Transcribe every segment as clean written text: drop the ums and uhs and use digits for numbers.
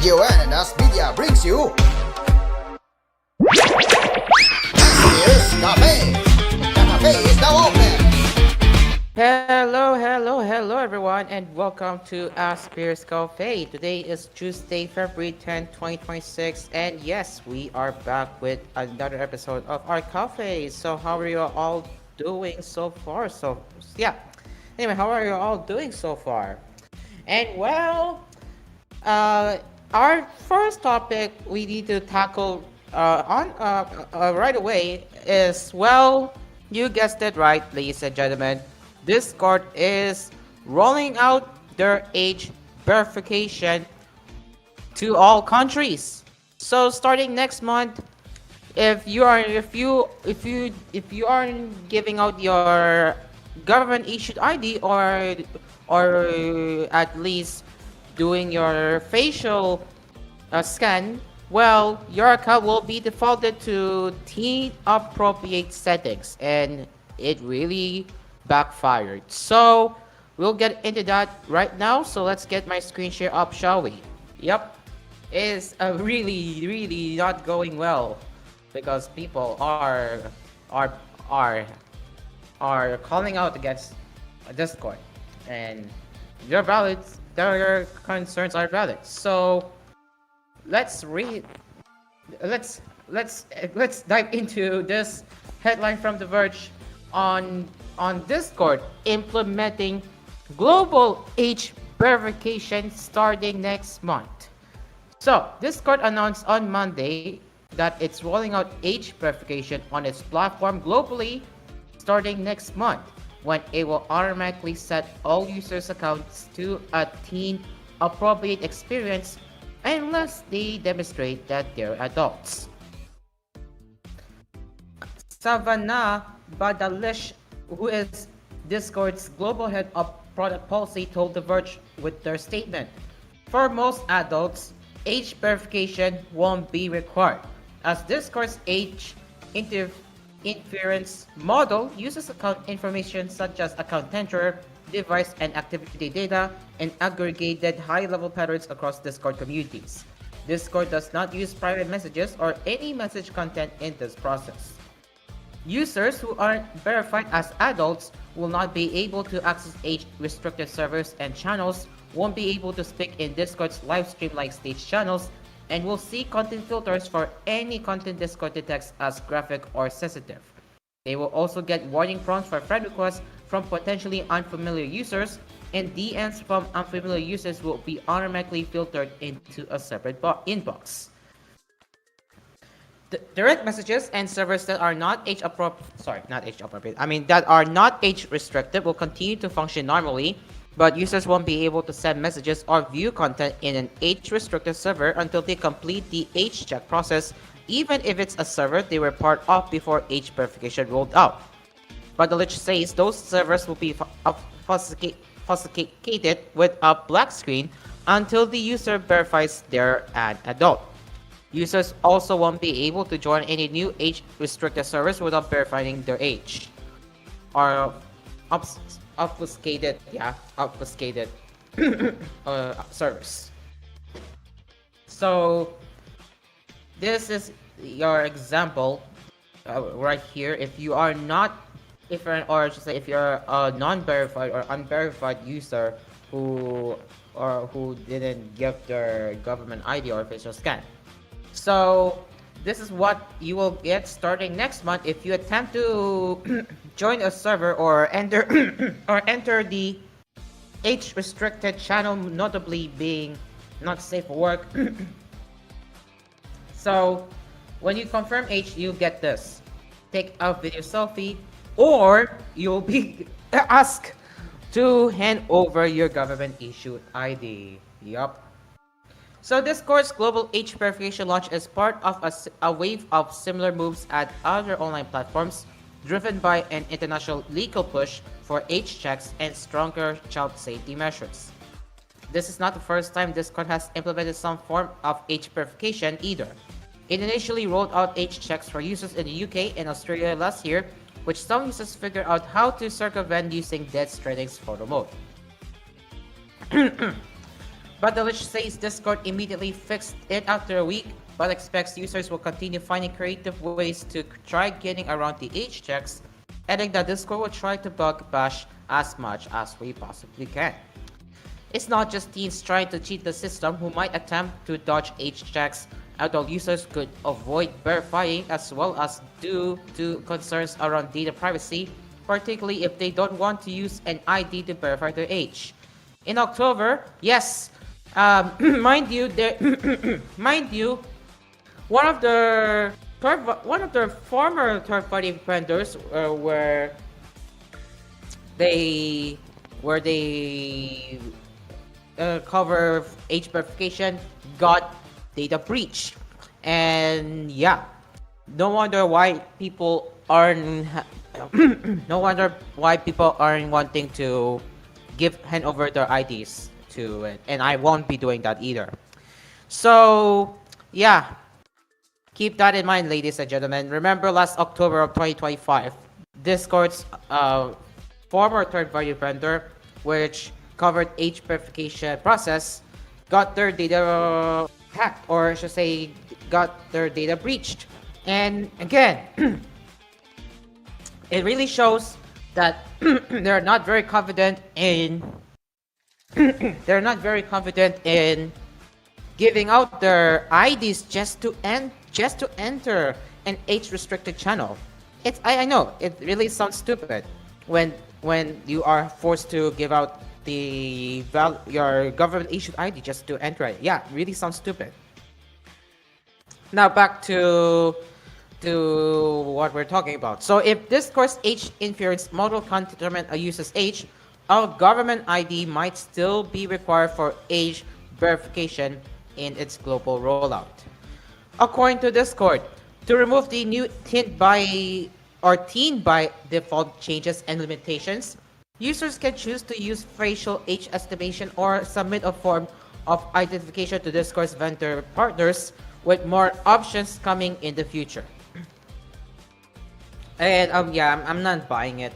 DJON and Us Media brings you Asphere's Cafe. The cafe is now open. Hello everyone, and welcome to Asphere's Cafe. Today is Tuesday, February 10th, 2026, and yes, we are back with another episode of our cafe. So how are you all doing so far? Anyway, how are you all doing so far? And well, our first topic we need to tackle right away is, well, you guessed it right, ladies and gentlemen. Discord is rolling out their age verification to all countries. So starting next month, if you aren't giving out your government issued ID, or at least doing your facial scan, well, your account will be defaulted to teen appropriate settings, and it really backfired. So we'll get into that right now. So let's get my screen share up, shall we? Yep, it's really not going well because people are are are calling out against Discord, and their valid their concerns are valid. So let's read let's dive into this headline from The Verge on Discord implementing global age verification starting next month. So Discord announced on Monday that it's rolling out age verification on its platform globally starting next month, when it will automatically set all users' accounts to a teen appropriate experience unless they demonstrate that they're adults. Savannah Badalish, who is Discord's global head of product policy, told The Verge with their statement, "For most adults, age verification won't be required, as Discord's age inference model uses account information such as account entry, device and activity data, and aggregated high-level patterns across Discord communities. Discord does not use private messages or any message content in this process. Users who aren't verified as adults will not be able to access age-restricted servers and channels, won't be able to speak in Discord's livestream-like stage channels, and will see content filters for any content Discord detects as graphic or sensitive. They will also get warning prompts for friend requests from potentially unfamiliar users, and DMs from unfamiliar users will be automatically filtered into a separate inbox. Direct messages and servers that are not that are not age restricted will continue to function normally, but users won't be able to send messages or view content in an age-restricted server until they complete the age check process, even if it's a server they were part of before age verification rolled out. But the lich says those servers will be obfuscated with a black screen until the user verifies they're an adult. Users also won't be able to join any new age-restricted servers without verifying their age. Or obfuscated servers. So this is your example right here. If you're a non-verified or unverified user who didn't give their government ID or facial scan. So this is what you will get starting next month if you attempt to join a server or enter the age restricted channel, notably being not safe for work. So when you confirm age, you get this: take a video selfie, or you'll be asked to hand over your government issued ID. Yup. So Discord's global age verification launch is part of a wave of similar moves at other online platforms, driven by an international legal push for age checks and stronger child safety measures. This is not the first time Discord has implemented some form of age verification either. It initially rolled out age checks for users in the UK and Australia last year, which some users figured out how to circumvent using Death Stranding's photo mode. But the Lich says Discord immediately fixed it after a week, but expects users will continue finding creative ways to try getting around the age checks, adding that Discord will try to bug bash as much as we possibly can. It's not just teens trying to cheat the system who might attempt to dodge age checks. Adult users could avoid verifying as well as due to concerns around data privacy, particularly if they don't want to use an ID to verify their age. In October, yes, mind you, mind you, one of the former third-party vendors they where they cover age verification got data breach, and yeah, no wonder why people aren't no wonder why people aren't wanting to hand over their IDs to it, and I won't be doing that either. So yeah, keep that in mind, ladies and gentlemen. Remember last October of 2025, Discord's former third-party vendor, which covered age verification process, got their data hacked, or I should say, got their data breached. And again, it really shows that they're not very confident in giving out their IDs just to enter an age-restricted channel. I know it really sounds stupid when you are forced to give out your government-issued ID just to enter it. Yeah, it really sounds stupid. Now back to what we're talking about. So if Discord's age inference model can determine a user's age, a government ID might still be required for age verification in its global rollout. According to Discord, to remove the new teen by default changes and limitations, users can choose to use facial age estimation or submit a form of identification to Discord's vendor partners, with more options coming in the future. And yeah, I'm not buying it.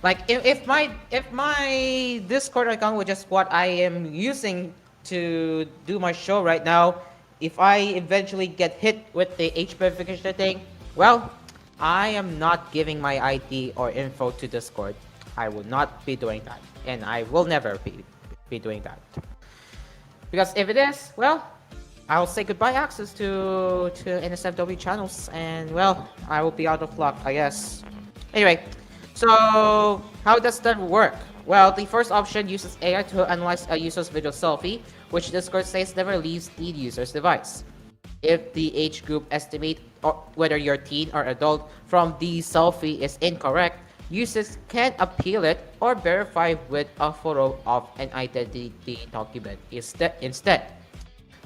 Like if my Discord account was just what I am using to do my show right now, if I eventually get hit with the age verification thing, well, I am not giving my ID or info to Discord. I will not be doing that, and I will never be doing that. Because if it is, well, I'll say goodbye access to NSFW channels, and well, I will be out of luck, I guess. Anyway, so how does that work? Well, the first option uses AI to analyze a user's video selfie, which Discord says never leaves the user's device. If the age group estimate whether you're teen or adult from the selfie is incorrect, users can appeal it or verify with a photo of an identity document instead.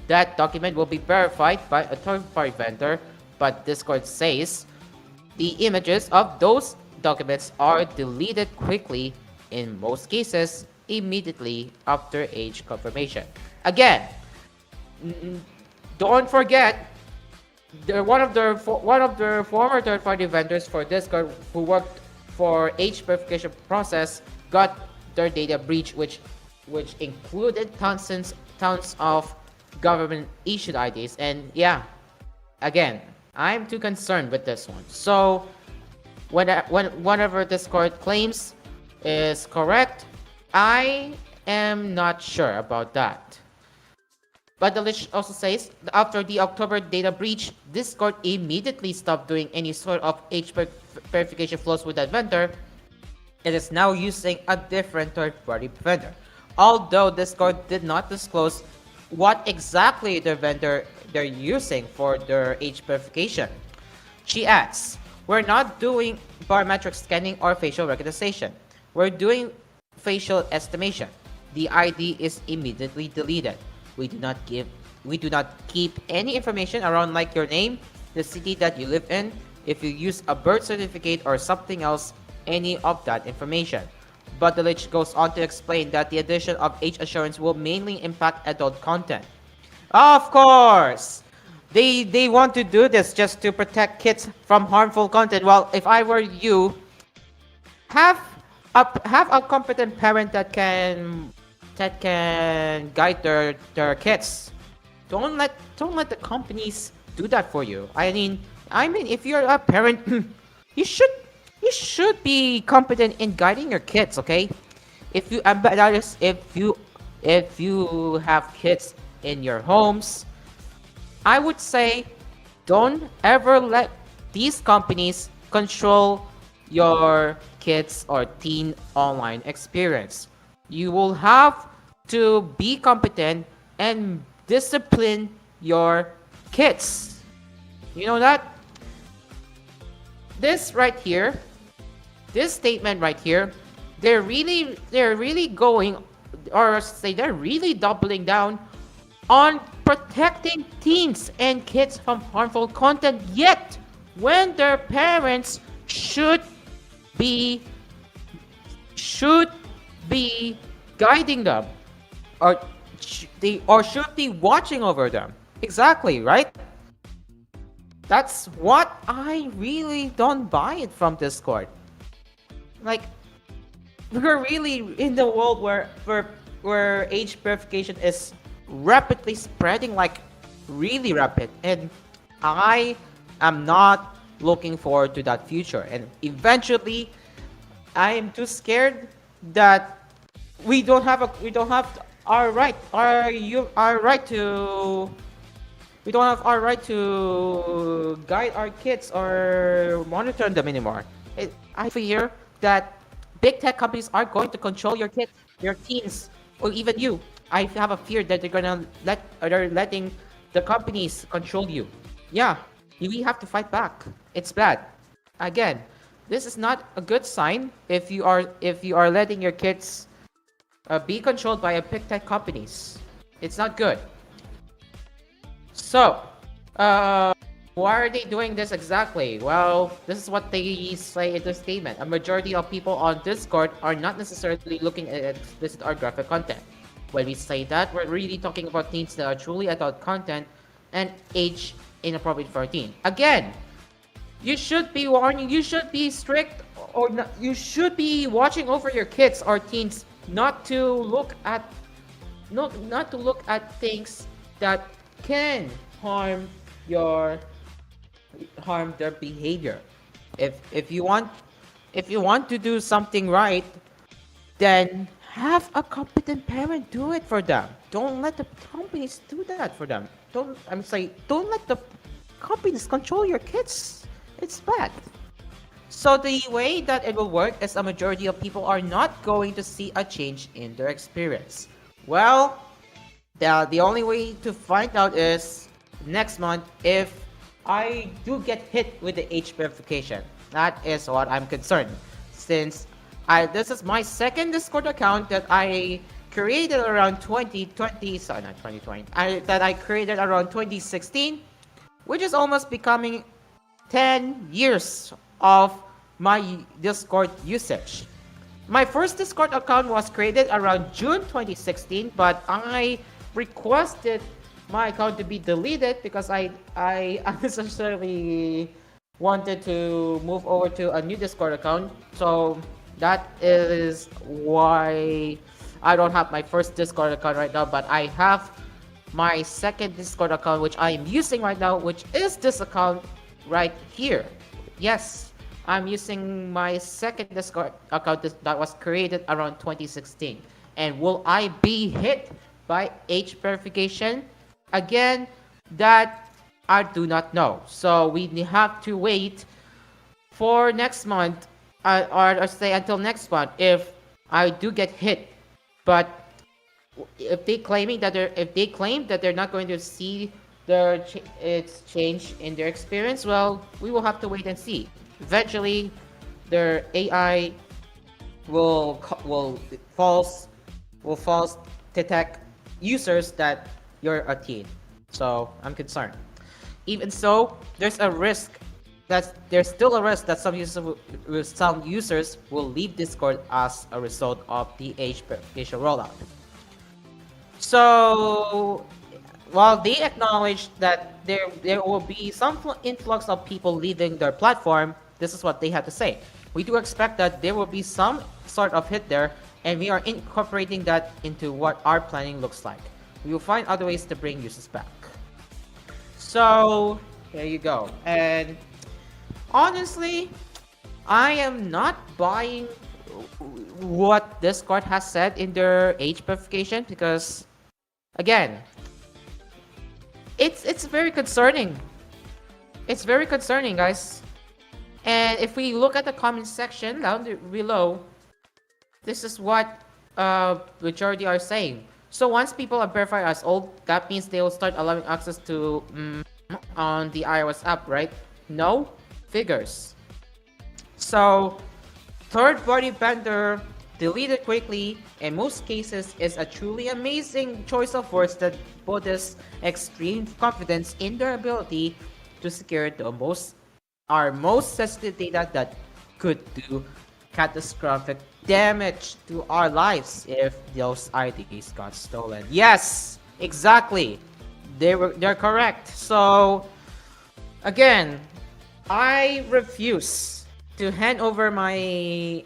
That document will be verified by a third-party vendor, but Discord says the images of those documents are deleted quickly, in most cases immediately after age confirmation. Again, don't forget, one of the former third-party vendors for Discord who worked for age verification process got their data breach, which included tons of government issued IDs. And yeah, again, I'm too concerned with this one. So whenever Discord claims is correct, I am not sure about that. But the list also says that after the October data breach, Discord immediately stopped doing any sort of age verification flows with that vendor. It is now using a different third-party vendor. Although Discord did not disclose what exactly the vendor they're using for their age verification. She adds, "We're not doing biometric scanning or facial recognition. We're doing facial estimation. The ID is immediately deleted. We do not keep any information around like your name, the city that you live in, if you use a birth certificate or something else, any of that information." But the list goes on to explain that the addition of age assurance will mainly impact adult content. Of course! They want to do this just to protect kids from harmful content. Well, if I were you, have a competent parent that can that can guide their kids. Don't let the companies do that for you. I mean, if you're a parent, you should you should be competent in guiding your kids. Okay, if you but that is if you have kids in your homes, I would say don't ever let these companies control your kids or teen online experience. You will have to be competent and discipline your kids. You know that? This right here, this statement right here, they're really going, or say they're really doubling down on protecting teens and kids from harmful content, yet when their parents be should be guiding them, or should be watching over them. Exactly, right? That's what I really don't buy it from Discord. Like, we're really in the world where age verification is rapidly spreading, like really rapid, and I am not looking forward to that future. And eventually, I am too scared that we don't have our right to guide our kids or monitor them anymore. I fear that big tech companies are going to control your kids, your teens, or even you. I have a fear that they're letting the companies control you. Yeah, we have to fight back. It's bad. Again, this is not a good sign if you are letting your kids be controlled by a big tech companies. It's not good. So, why are they doing this exactly? Well, this is what they say in the statement. A majority of people on Discord are not necessarily looking at explicit or graphic content. When we say that, we're really talking about teens that are truly adult content and age inappropriate for a teen. Again, you should be warning, you should be strict, or not, you should be watching over your kids or teens not to look at things that can harm their behavior. If you want to do something right, then have a competent parent do it for them. Don't let the companies do that for them. Don't let the companies control your kids. It's bad. So the way that it will work is a majority of people are not going to see a change in their experience. Well, the only way to find out is next month if I do get hit with the age verification. That is what I'm concerned. Since this is my second Discord account that I created around 2020, sorry, not 2020, that I created around 2016, which is almost becoming 10 years of my Discord usage. My first Discord account was created around June 2016, but I requested my account to be deleted because I unnecessarily wanted to move over to a new Discord account. So that is why I don't have my first Discord account right now, but I have my second Discord account, which I am using right now, which is this account right here. Yes, I'm using my second Discord account that was created around 2016. And will I be hit by age verification? Again, that I do not know. So we have to wait for next month, or say until next month if I do get hit. But if they claim that they're not going to see its change in their experience, well, we will have to wait and see. Eventually, their AI will false detect users that you're a teen. So I'm concerned. Even so, there's still a risk that some users will leave Discord as a result of the age verification rollout. So while they acknowledge that there will be some influx of people leaving their platform, this is what they have to say. We do expect that there will be some sort of hit there, and we are incorporating that into what our planning looks like. We will find other ways to bring users back. So, there you go. And honestly, I am not buying what Discord has said in their age verification because, again, it's very concerning. It's very concerning, guys. And if we look at the comment section down below, this is what majority are saying. So once people are verified as old, that means they will start allowing access to on the iOS app, right? No figures. So third-party vendor deleted quickly in most cases is a truly amazing choice of words that boasts extreme confidence in their ability to secure the most sensitive data that could do catastrophic damage to our lives if those IDs got stolen. Yes, exactly. They're correct. So again, I refuse to hand over my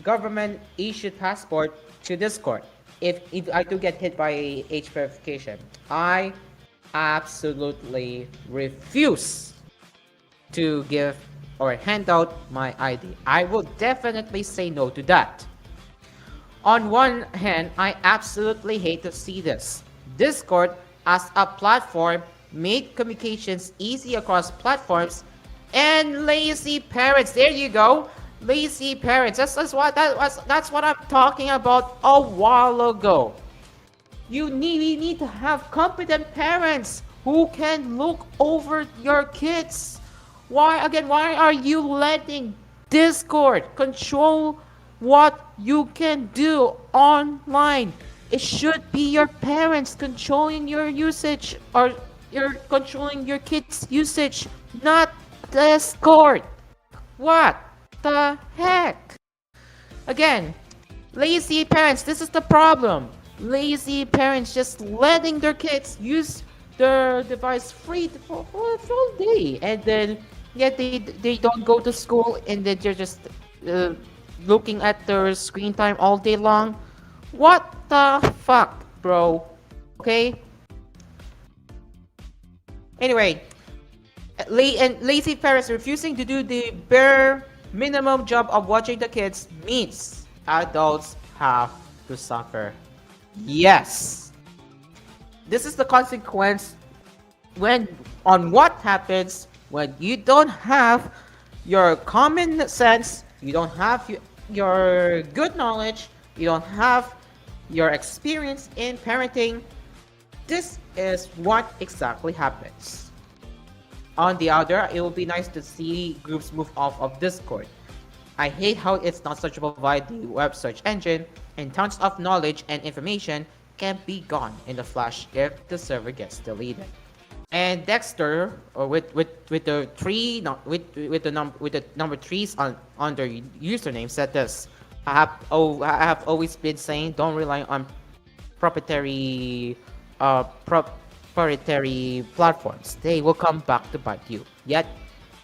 government issued passport to Discord if I do get hit by age verification. I absolutely refuse to give or hand out my ID. I will definitely say no to that. On one hand, I absolutely hate to see this. Discord as a platform made communications easy across platforms, and lazy parents. There you go. Lazy parents. That's what I'm talking about a while ago. We need to have competent parents who can look over your kids. Why are you letting Discord control what you can do online? It should be your parents controlling your usage, or you're controlling your kids' usage, not Discord. What the heck? Again, lazy parents, this is the problem. Lazy parents just letting their kids use their device free for a full day, and then yet they don't go to school, and then they're just looking at their screen time all day long. What the fuck, bro? Okay. Anyway, lazy parents refusing to do the bare minimum job of watching the kids means adults have to suffer. Yes. This is the consequence on what happens when you don't have your common sense, you don't have your good knowledge, you don't have your experience in parenting. This is what exactly happens. On the other, it will be nice to see groups move off of Discord. I hate how it's not searchable via the web search engine, and tons of knowledge and information can be gone in a flash if the server gets deleted. And Dexter, or with the number threes on their username, said this: I have always been saying, don't rely on proprietary platforms. They will come back to bite you. Yet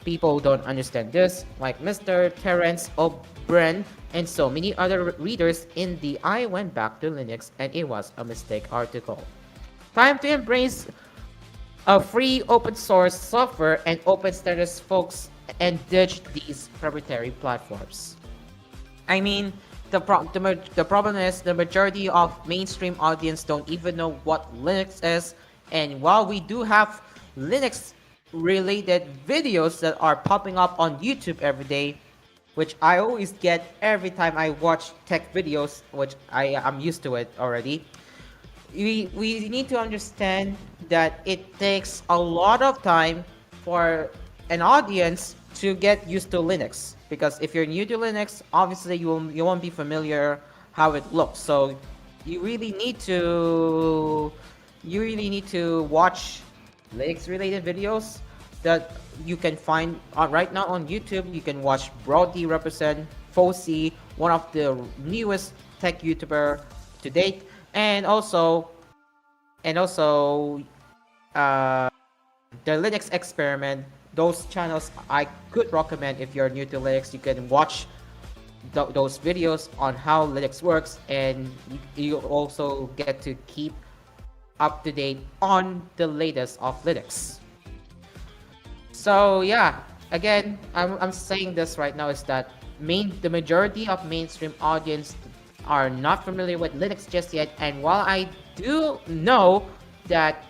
people don't understand this, like Mr. Terence O'Brien and so many other readers in the I Went Back to Linux and It Was a Mistake article. Time to embrace a free open source software and open standards, folks, and ditch these proprietary platforms. I mean, the problem is the majority of mainstream audience don't even know what Linux is, and while we do have Linux related videos that are popping up on YouTube every day, which I always get every time I watch tech videos, which I'm used to it already. We need to understand that it takes a lot of time for an audience to get used to Linux, because if you're new to Linux, obviously you won't be familiar how it looks. So you really need to watch Linux related videos that you can find right now on YouTube. You can watch Brody represent Fosi, one of the newest tech YouTuber to date, and also the Linux Experiment. Those channels I could recommend if you're new to Linux. You can watch those videos on how Linux works, and you also get to keep up to date on the latest of Linux. So yeah, again, I'm saying this right now is that the majority of mainstream audience are not familiar with Linux just yet, and while I do know that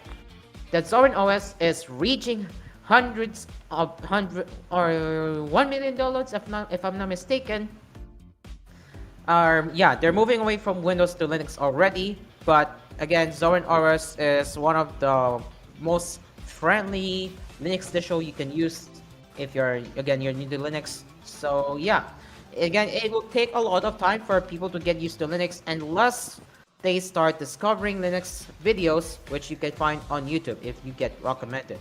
Zorin OS is reaching hundred or $1 million if I'm not mistaken. Yeah, they're moving away from Windows to Linux already, but again, Zorin OS is one of the most friendly Linux distro you can use if you're new to Linux. So yeah, again, it will take a lot of time for people to get used to Linux unless they start discovering Linux videos, which you can find on YouTube if you get recommended.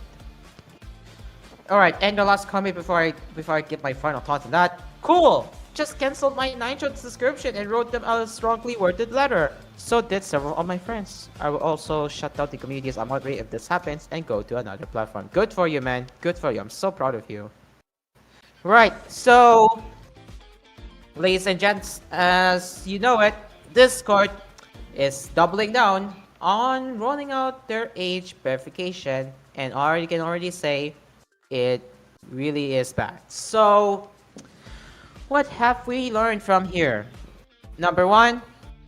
Alright, and the last comment before I give my final thoughts on that. Cool! Just canceled my 9-shot subscription and wrote them a strongly worded letter. So did several of my friends. I will also shut down the communities I'm moderate if this happens and go to another platform. Good for you, man. Good for you. I'm so proud of you. Right, so ladies and gents, as you know it, Discord is doubling down on rolling out their age verification, and you can already say it really is bad. So what have we learned from here? Number one,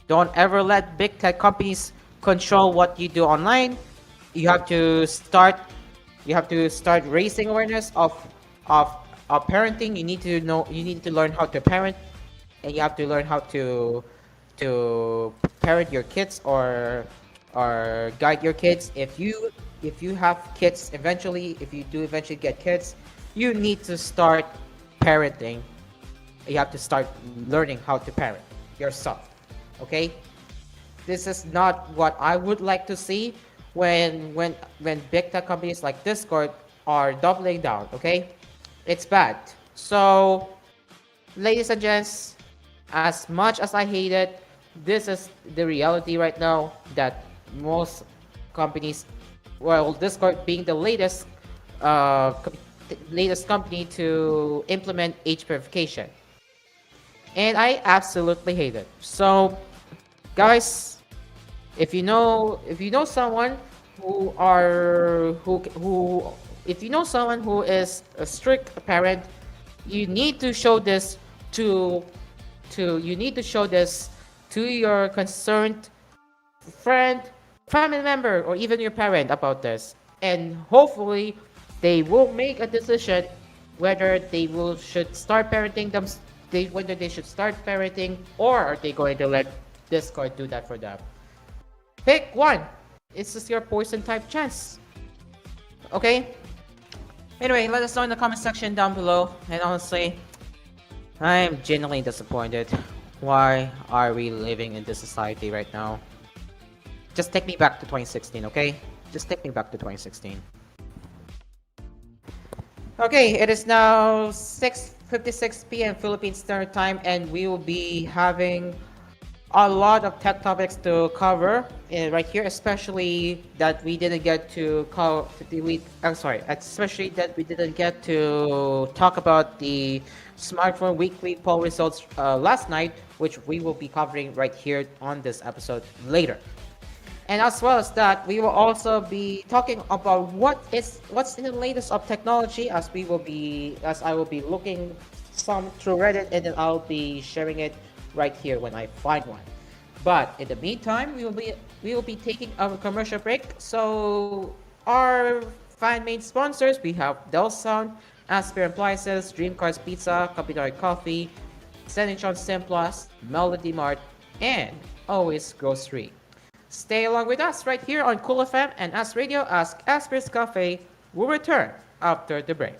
don't ever let big tech companies control what you do online. You have to start raising awareness of parenting. You need to learn how to parent, and you have to learn how to parent your kids or guide your kids. If you have kids eventually, if you do eventually get kids, you need to start parenting. You have to start learning how to parent yourself. Okay? This is not what I would like to see when big tech companies like Discord are doubling down. Okay? It's bad. So, ladies and gents, as much as I hate it, this is the reality right now that most companies, well, Discord being the latest company to implement age verification, and I absolutely hate it. So, guys, if you know someone if you know someone who is a strict parent, you need to show this to your concerned friend, family member, or even your parent about this, and hopefully they will make a decision whether should start parenting whether they should start parenting, or are they going to let Discord do that for them. Pick one. It's just your poison type chance. Okay? Anyway, let us know in the comment section down below. And honestly, I am genuinely disappointed. Why are we living in this society right now? Just take me back to 2016, okay? Just take me back to 2016. Okay, it is now 6:56 p.m. Philippine Standard Time, and we will be having a lot of tech topics to cover right here, especially that we didn't get to especially that we didn't get to talk about the smartphone weekly poll results last night, which we will be covering right here on this episode later. And as well as that, we will also be talking about what's in the latest of technology, as I will be looking some through Reddit, and then I'll be sharing it right here when I find one. But in the meantime, we will be taking a commercial break. So our fan-made sponsors, we have Dell Sound, Asphere Appliances, Dreamcars Pizza, Capitari Coffee, Senitron Simplus, Melody Mart, and Always Grocery. Stay along with us right here on Cool FM and Ask Radio. Ask Asphere's Cafe will return after the break.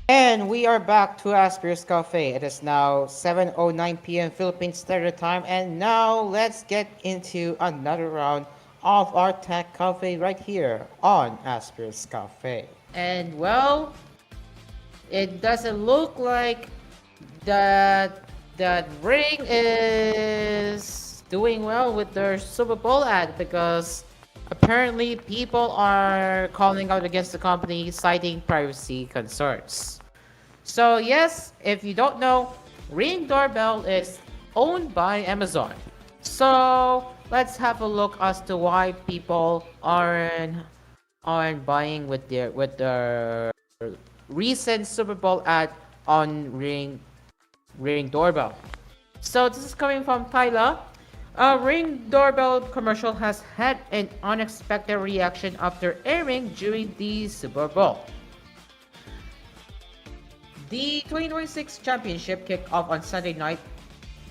And we are back to Asphere's Cafe. It is now 7:09 p.m. Philippine Standard Time, and now let's get into another round of our tech cafe right here on Asphere's Cafe. And well, it doesn't look like that that Ring is doing well with their Super Bowl ad because apparently people are calling out against the company citing privacy concerns. So yes, if you don't know, Ring Doorbell is owned by Amazon. So let's have a look as to why people aren't buying with their recent Super Bowl ad on Ring Doorbell. So this is coming from Tyler. A Ring Doorbell commercial has had an unexpected reaction after airing during the Super Bowl. The 2026 championship kicked off on Sunday night,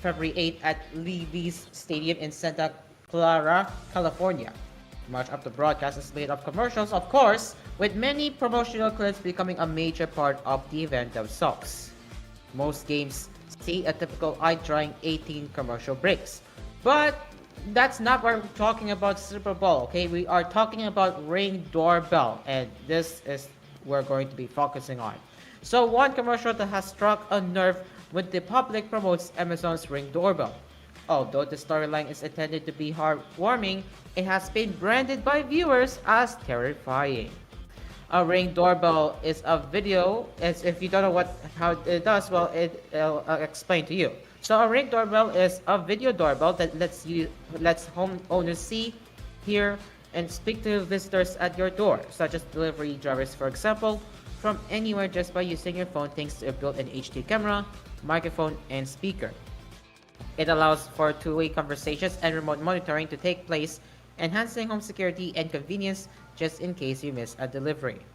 February 8th at Levi's Stadium in Santa Clara, California. Much of the broadcast is made of commercials, of course, with many promotional clips becoming a major part of the event themselves. Most games see a typical eye-drying 18 commercial breaks. But that's not what we're talking about Super Bowl, okay? We are talking about Ring Doorbell, and this is we're going to be focusing on. So one commercial that has struck a nerve when the public promotes Amazon's Ring Doorbell. Although the storyline is intended to be heartwarming, it has been branded by viewers as terrifying. A Ring Doorbell is a video, as if you don't know how it does, well, I'll explain to you. So a Ring Doorbell is a video doorbell that lets homeowners see, hear, and speak to visitors at your door, such as delivery drivers, for example, from anywhere just by using your phone thanks to a built-in HD camera, microphone, and speaker. It allows for two-way conversations and remote monitoring to take place, enhancing home security and convenience just in case you miss a delivery.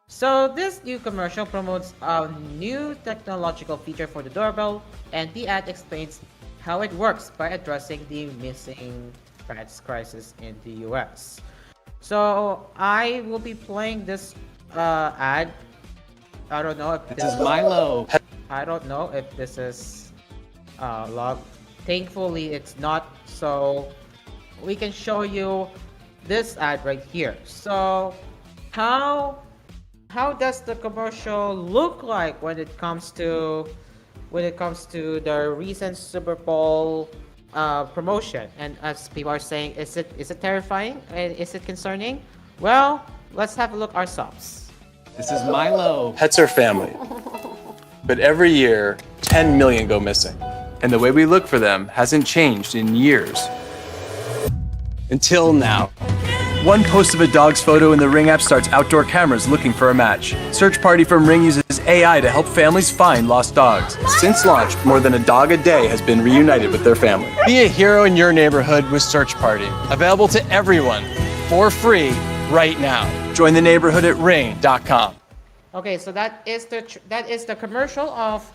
So this new commercial promotes a new technological feature for the doorbell, and the ad explains how it works by addressing the missing pets crisis in the US. So I will be playing this ad. I don't know if this is Milo. I don't know if this is logged. Thankfully it's not, so we can show you this ad right here. So how does the commercial look like when it comes to the recent Super Bowl promotion? And as people are saying, is it terrifying and is it concerning? Well, let's have a look ourselves. This is Milo. Pets are family. But every year, 10 million go missing. And the way we look for them hasn't changed in years. Until now. One post of a dog's photo in the Ring app starts outdoor cameras looking for a match. Search Party from Ring uses AI to help families find lost dogs. Since launch, more than a dog a day has been reunited with their family. Be a hero in your neighborhood with Search Party. Available to everyone for free right now. Join the neighborhood at ring.com. Okay, so that is the commercial of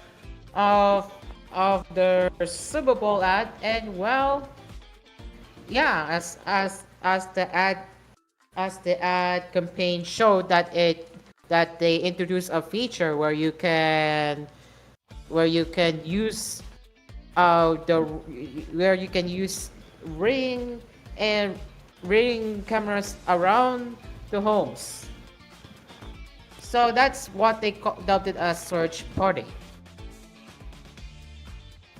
the Super Bowl ad, and well, yeah, as the ad campaign showed that they introduced a feature where you can use Ring cameras around the homes. So that's what they dubbed it as Search Party.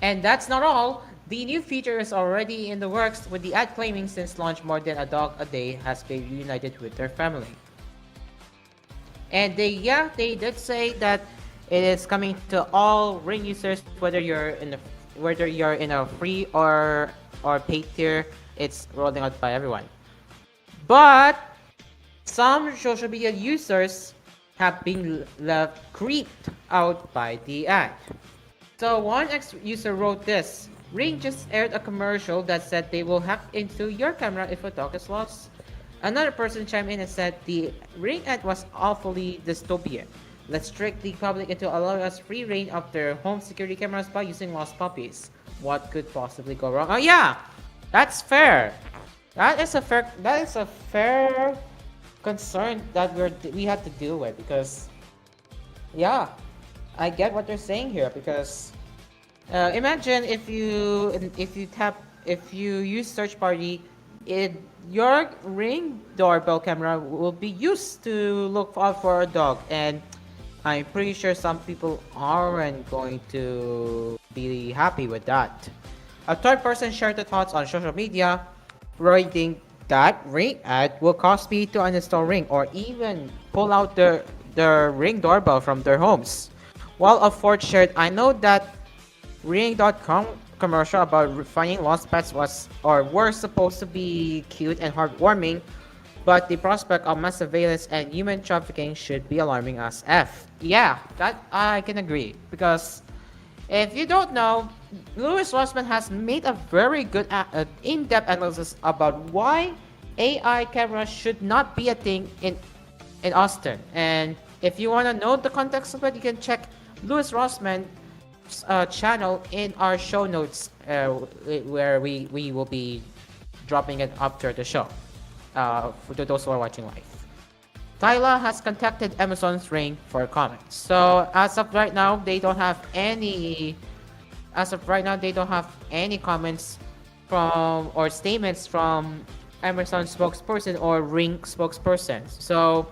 And that's not all. The new feature is already in the works, with the ad claiming since launch more than a dog a day has been reunited with their family. And they did say that it is coming to all Ring users, whether you're in a free or paid tier. It's rolling out by everyone. But some social media users have been left creeped out by the ad. So one ex-user wrote this: Ring just aired a commercial that said they will hack into your camera if a dog is lost. Another person chimed in and said the Ring ad was awfully dystopian. Let's trick the public into allowing us free reign of their home security cameras by using lost puppies. What could possibly go wrong? Oh yeah, that's fair. That is a fair concern that we have to deal with, because yeah, I get what they're saying here, because imagine if you use Search Party, your Ring doorbell camera will be used to look out for a dog, and I'm pretty sure some people aren't going to be happy with that. A third person shared the thoughts on social media, writing that Ring ad will cause me to uninstall Ring or even pull out the Ring doorbell from their homes. While a fourth shared, I know that Ring.com commercial about finding lost pets were supposed to be cute and heartwarming, but the prospect of mass surveillance and human trafficking should be alarming as F. Yeah, that I can agree, because if you don't know, Louis Rossman has made a very good in-depth analysis about why AI cameras should not be a thing in Austin. And if you want to know the context of it, you can check Louis Rossman's channel in our show notes, where we will be dropping it after the show, for those who are watching live. Tyla has contacted Amazon's Ring for comments. So as of right now, they don't have any comments from or statements from Amazon spokesperson or Ring spokesperson. So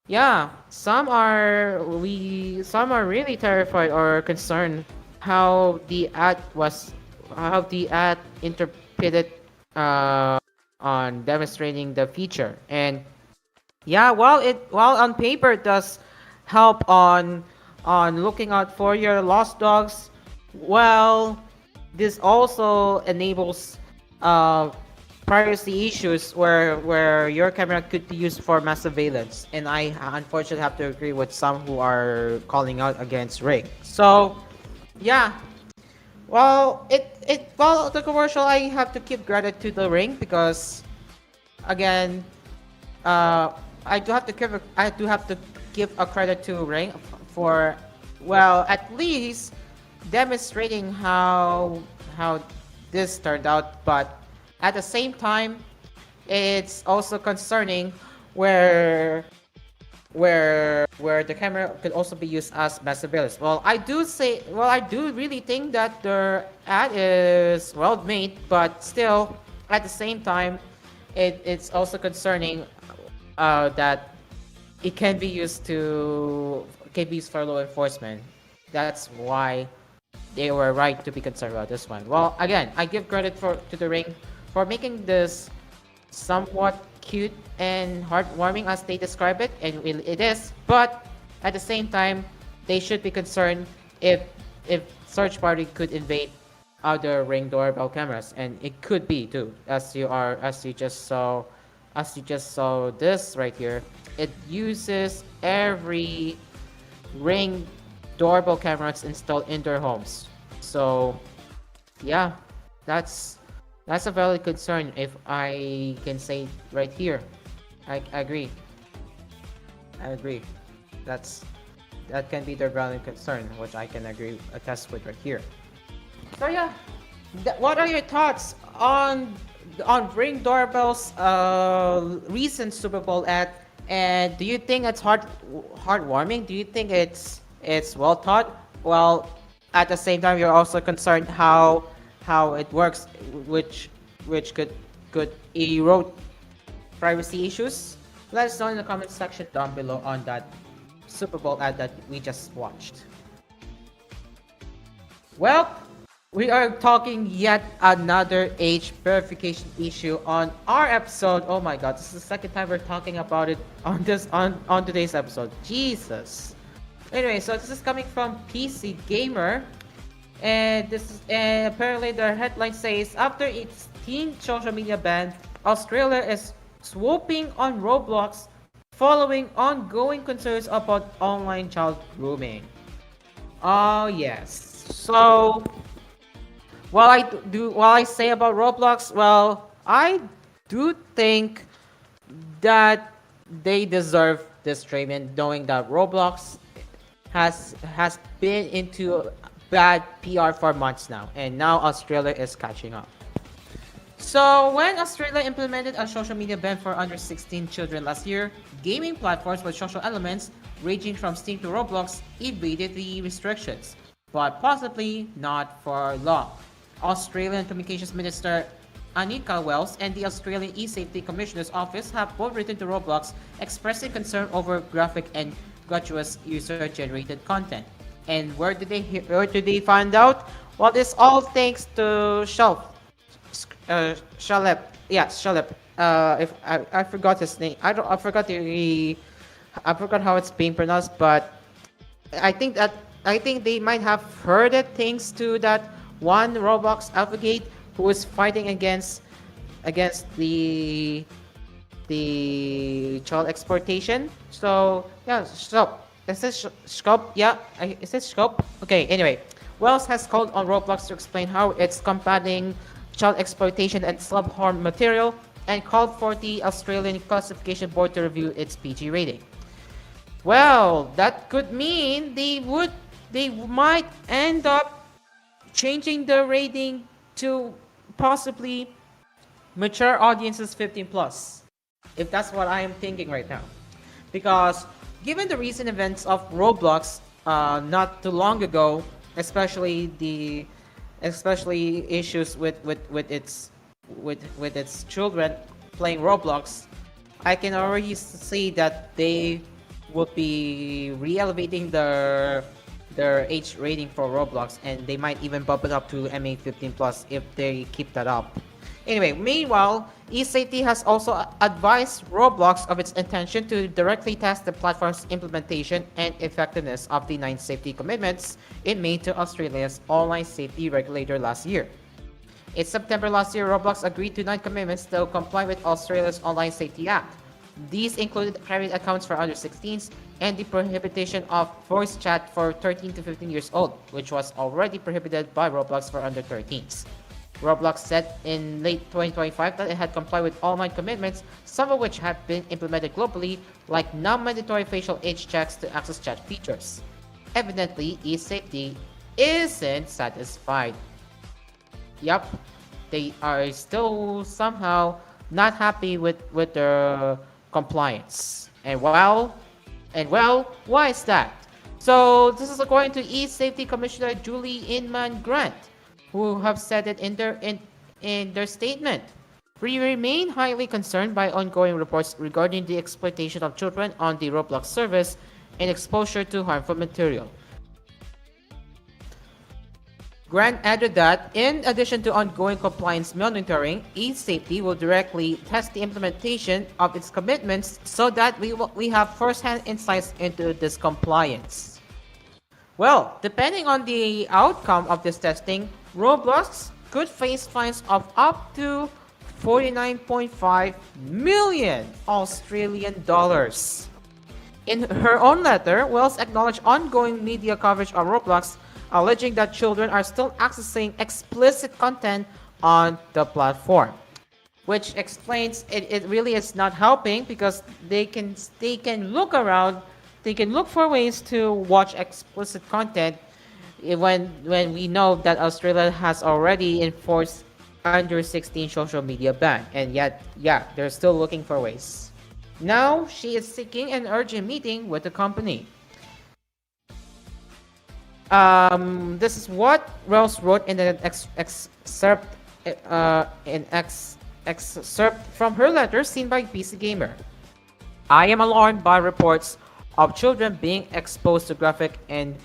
yeah, some are really terrified or concerned how the ad interpreted on demonstrating the feature. And yeah, while on paper it does help on looking out for your lost dogs, well, this also enables privacy issues where your camera could be used for mass surveillance, and I unfortunately have to agree with some who are calling out against Ring. So yeah, well, the commercial, I have to give credit to the Ring, because again, I do have to give a credit to Ring for, well, at least demonstrating how this turned out. But at the same time, it's also concerning where the camera could also be used as mass surveillance. I do really think that the ad is well made, but still, at the same time, it's also concerning that it can be used for law enforcement. That's why they were right to be concerned about this one. Well, again, I give credit to the Ring for making this somewhat cute and heartwarming as they describe it, and it is. But at the same time, they should be concerned if search party could invade other Ring doorbell cameras, and it could be too, as you just saw this right here. It uses every Ring doorbell cameras installed in their homes. So yeah, that's a valid concern, if I can say right here. I agree. That can be their valid concern, which I can attest with right here. So yeah, what are your thoughts on Ring doorbell's recent Super Bowl ad? And do you think it's heartwarming? Do you think it's well thought? Well, at the same time, you're also concerned how it works, which could erode privacy issues. Let us know in the comment section down below on that Super Bowl ad that we just watched. Well, we are talking yet another age verification issue on our episode. Oh my god, this is the second time we're talking about it on today's episode. Jesus. Anyway, so this is coming from PC Gamer. And apparently the headline says, after its teen social media ban, Australia is swooping on Roblox following ongoing concerns about online child grooming. Oh yes. So while I say about Roblox, well, I do think that they deserve this treatment, knowing that Roblox has been into bad PR for months now, and now Australia is catching up. So when Australia implemented a social media ban for under 16 children last year, gaming platforms with social elements ranging from Steam to Roblox evaded the restrictions, but possibly not for long. Australian Communications Minister Anika Wells and the Australian E-Safety Commissioner's Office have both written to Roblox expressing concern over graphic and gratuitous user-generated content. And where did they find out? Well, it's all thanks to Shalep. Yeah, Shalep. If I forgot his name. I forgot how it's being pronounced, but I think they might have heard it thanks to that one Roblox advocate who is fighting against the child exploitation. So yeah, so is this scope? Yeah, is this scope? Okay. Anyway, Wells has called on Roblox to explain how it's combating child exploitation and self-harm material, and called for the Australian Classification Board to review its PG rating. Well, that could mean they might end up changing the rating to possibly mature audiences 15 plus. If that's what I am thinking right now. Because given the recent events of Roblox not too long ago, especially issues with its children playing Roblox, I can already see that they would be re-elevating their age rating for Roblox, and they might even bump it up to MA 15 plus if they keep that up. Anyway, meanwhile, eSafety has also advised Roblox of its intention to directly test the platform's implementation and effectiveness of the 9 safety commitments it made to Australia's online safety regulator last year. In September last year, Roblox agreed to 9 commitments to comply with Australia's Online Safety Act. These included private accounts for under 16s and the prohibition of voice chat for 13 to 15 years old, which was already prohibited by Roblox for under 13s. Roblox said in late 2025 that it had complied with all 9 commitments, some of which have been implemented globally, like non-mandatory facial age checks to access chat features. Evidently, eSafety isn't satisfied. Yup, they are still somehow not happy with their compliance. And well, why is that? So this is according to eSafety Commissioner Julie Inman Grant, who have said it in their statement. We remain highly concerned by ongoing reports regarding the exploitation of children on the Roblox service and exposure to harmful material. Grant added that, in addition to ongoing compliance monitoring, eSafety will directly test the implementation of its commitments so that we have first-hand insights into this compliance. Well, depending on the outcome of this testing, Roblox could face fines of up to 49.5 million Australian dollars. In her own letter, Wells acknowledged ongoing media coverage of Roblox, alleging that children are still accessing explicit content on the platform, which explains it really is not helping because they can look around, they can look for ways to watch explicit content when we know that Australia has already enforced under 16 social media ban, and yet they're still looking for ways. Now she is seeking an urgent meeting with the company. This is what Rose wrote in an excerpt from her letter seen by PC Gamer. I am alarmed by reports of children being exposed to graphic and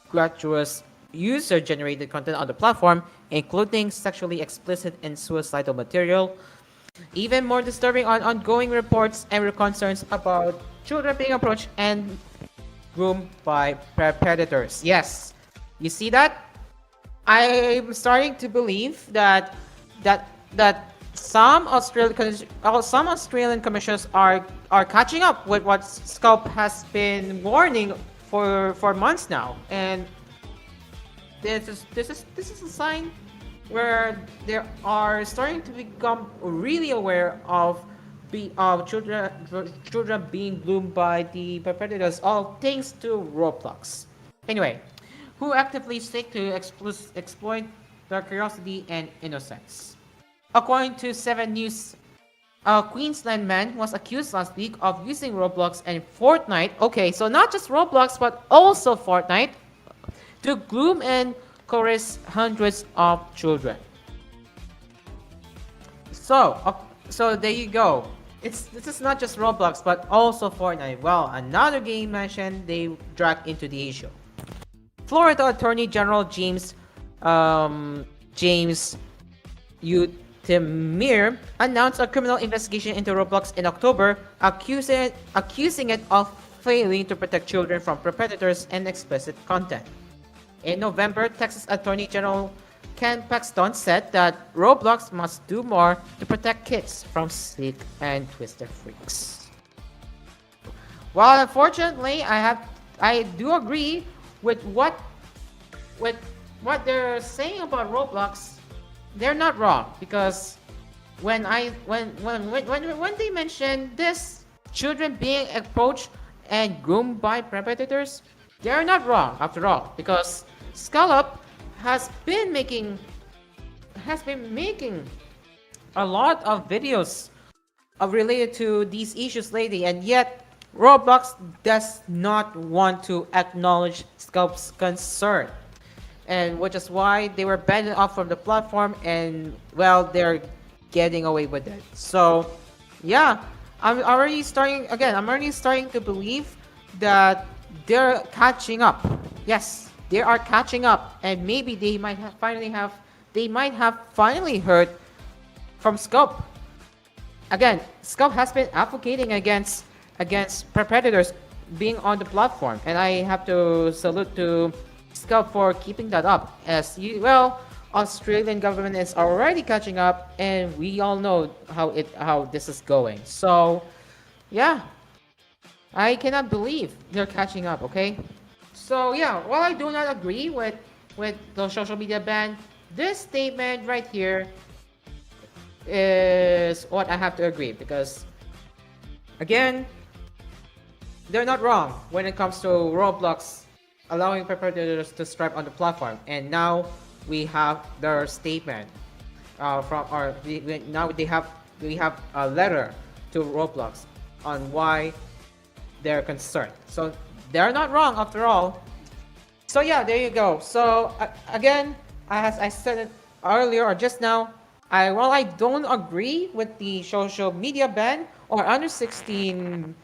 gratuitous user-generated content on the platform, including sexually explicit and suicidal material. Even more disturbing are ongoing reports and concerns about children being approached and groomed by predators. Yes, you see that? I'm starting to believe that some Australian commissioners are catching up with what Scope has been warning for months now, and this is a sign where they are starting to become really aware of children being bloomed by the predators, all thanks to Roblox. Anyway, who actively seek to exploit their curiosity and innocence. According to 7 News, a Queensland man was accused last week of using Roblox and Fortnite, okay, so not just Roblox but also Fortnite, to groom and coerce hundreds of children. So there you go. This is not just Roblox but also Fortnite. Well, another game mentioned they dragged into the issue. Florida Attorney General James Utemir announced a criminal investigation into Roblox in October, accusing it of failing to protect children from predators and explicit content. In November, Texas Attorney General Ken Paxton said that Roblox must do more to protect kids from sick and twisted freaks. Well, unfortunately, I do agree with what they're saying about Roblox. They're not wrong, because when they mention this, children being approached and groomed by predators, they're not wrong after all, because Scallop has been making a lot of videos related to these issues lately, and yet Roblox does not want to acknowledge Scallop's concern, and which is why they were banned off from the platform, and well, they're getting away with it. So yeah, I'm already starting to believe that they're catching up. Yes, they are catching up, and maybe they might have finally heard from Scallop. Again, Scallop has been advocating against predators being on the platform, and I have to salute to Scallop for keeping that up. Australian government is already catching up, and we all know how this is going. So yeah, I cannot believe they're catching up. Okay, so yeah, while I do not agree with the social media ban, this statement right here is what I have to agree, because again, they're not wrong when it comes to Roblox allowing predators to strive on the platform, and now we have their statement we have a letter to Roblox on why they're concerned. So they're not wrong after all. So yeah, there you go. So again, as I said it earlier or just now, I don't agree with the social media ban or under 16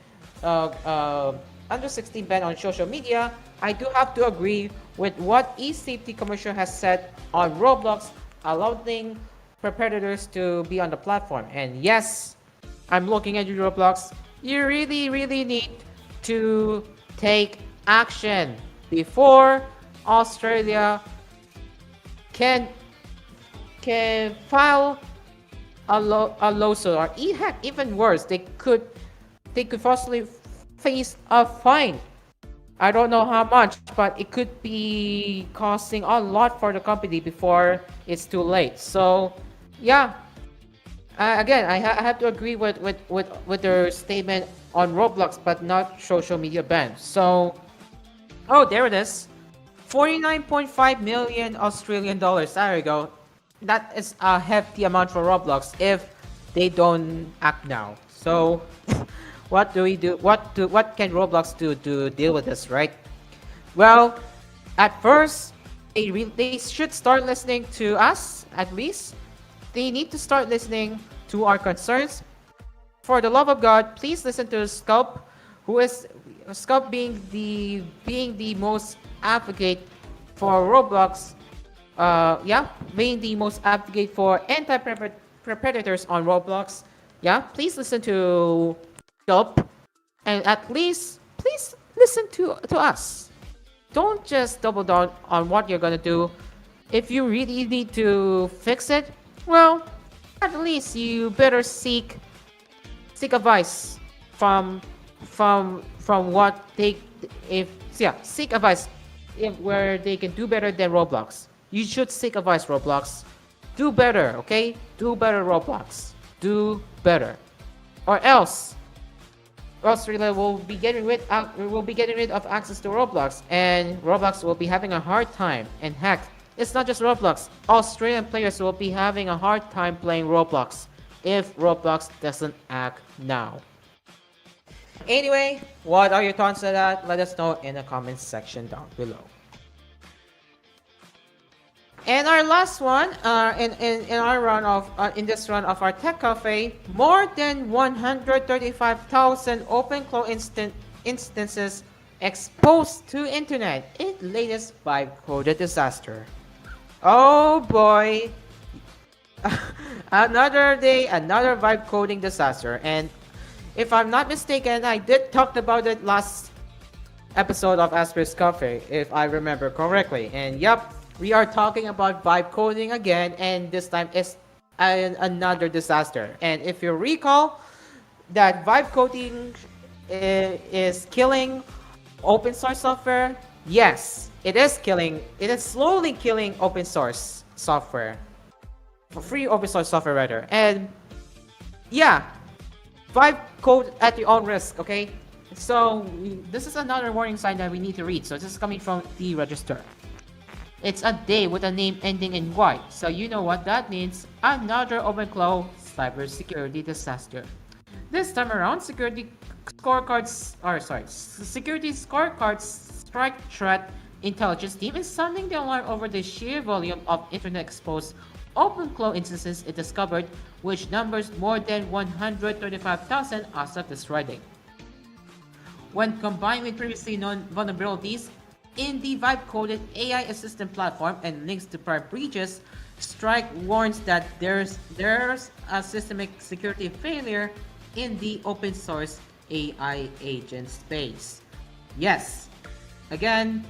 ban on social media. I do have to agree with what eSafety Commissioner has said on Roblox, allowing predators to be on the platform. And yes, I'm looking at you, Roblox. You really need to take action before Australia can file a lawsuit, or heck, even worse, they could possibly face a fine. I don't know how much, but it could be costing a lot for the company before it's too late. So yeah, again, I have to agree with their statement on Roblox, but not social media ban. So oh, there it is, 49.5 million Australian dollars. There you go. That is a hefty amount for Roblox if they don't act now. So what do we do? What can Roblox do to deal with this, right? Well, at first, they should start listening to us. At least they need to start listening to our concerns. For the love of God, please listen to Scallop, Scallop being the most advocate for Roblox. Being the most advocate for anti-predators on Roblox. Yeah, please listen to Scallop, and at least please listen to us. Don't just double down on what you're gonna do. If you really need to fix it, well, at least you better seek advice from what seek advice where they can do better than Roblox. You should seek advice, Roblox. Do better, okay? Do better, Roblox. Do better, or else Australia will be getting rid of access to Roblox, and Roblox will be having a hard time. And heck, it's not just Roblox. Australian players will be having a hard time playing Roblox if Roblox doesn't act now. Anyway, what are your thoughts on that? Let us know in the comments section down below. And our last one, in this run of our Tech Cafe, more than 135,000 OpenClaw instances Exposed to internet in latest vibe-coded disaster. Oh boy! Another day, another vibe coding disaster. And if I'm not mistaken, I did talk about it last episode of Asphere's Cafe, if I remember correctly. And yep, we are talking about vibe coding again, and this time it's another disaster. And if you recall, that vibe coding is killing open source software. Yes, it is killing. It is slowly killing open source software, free open source software rather. And yeah, vibe code at your own risk. Okay, so this is another warning sign that we need to read. So this is coming from the register. It's a day with a name ending in Y. So you know what that means. Another OpenClaw cybersecurity disaster. This time around, security scorecards strike threat intelligence team is sounding the alarm over the sheer volume of internet exposed OpenClaw instances it discovered, which numbers more than 135,000 as of this writing. When combined with previously known vulnerabilities in the vibe-coded AI assistant platform and links to prior breaches, Strike warns that there's a systemic security failure in the open source AI agent space. Yes, again,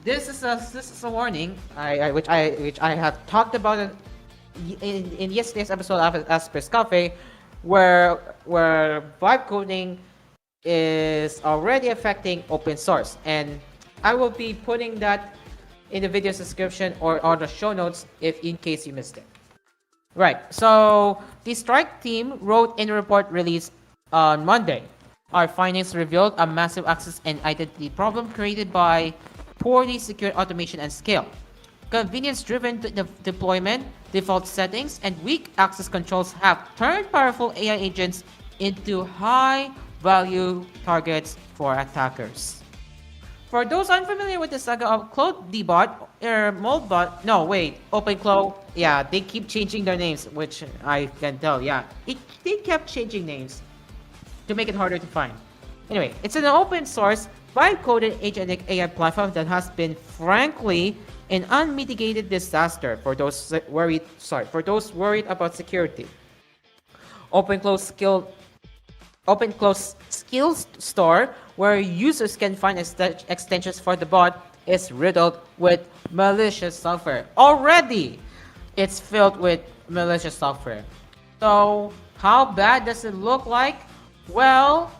this is a warning, which I have talked about it in yesterday's episode of Asphere's Cafe, where vibe coding is already affecting open source, and I will be putting that in the video's description or on the show notes if in case you missed it. Right, so the strike team wrote in a report released on Monday. Our findings revealed a massive access and identity problem created by poorly secured automation and scale, convenience-driven deployment, default settings, and weak access controls have turned powerful AI agents into high-value targets for attackers. For those unfamiliar with the saga of ClawDbot, OpenClaw, yeah, they keep changing their names, which I can tell, yeah. They kept changing names to make it harder to find. Anyway, it's an open source, vibe-coded agentic AI platform that has been, frankly, an unmitigated disaster for those worried about security. OpenClaw's skills store, where users can find extensions for the bot, is riddled with malicious software. Already, it's filled with malicious software. So, how bad does it look like? Well,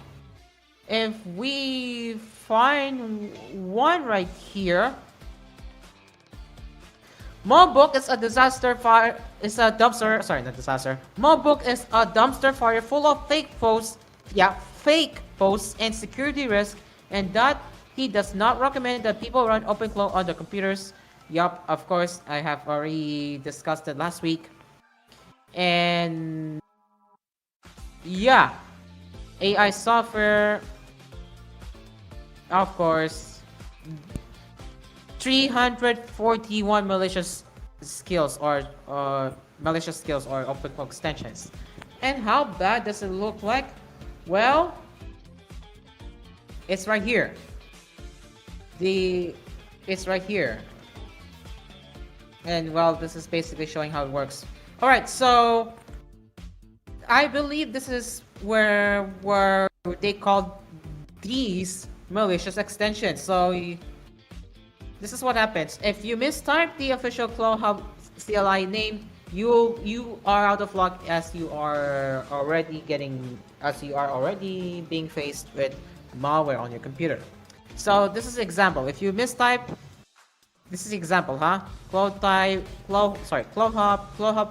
if we find one right here, Mobook is a dumpster fire full of fake posts and security risks, and that he does not recommend that people run OpenClaw on their computers. Yup, of course, I have already discussed it last week. And yeah, AI software, of course, 341 malicious skills or OpenClaw extensions. And how bad does it look like? Well, it's right here. It's right here. And well, this is basically showing how it works. Alright, so I believe this is where they called these malicious extensions. So this is what happens. If you mistype the official ClawHavoc CLI name, you are out of luck, as you are already being faced with malware on your computer. So this is an example. If you mistype, this is example, huh? ClawHavoc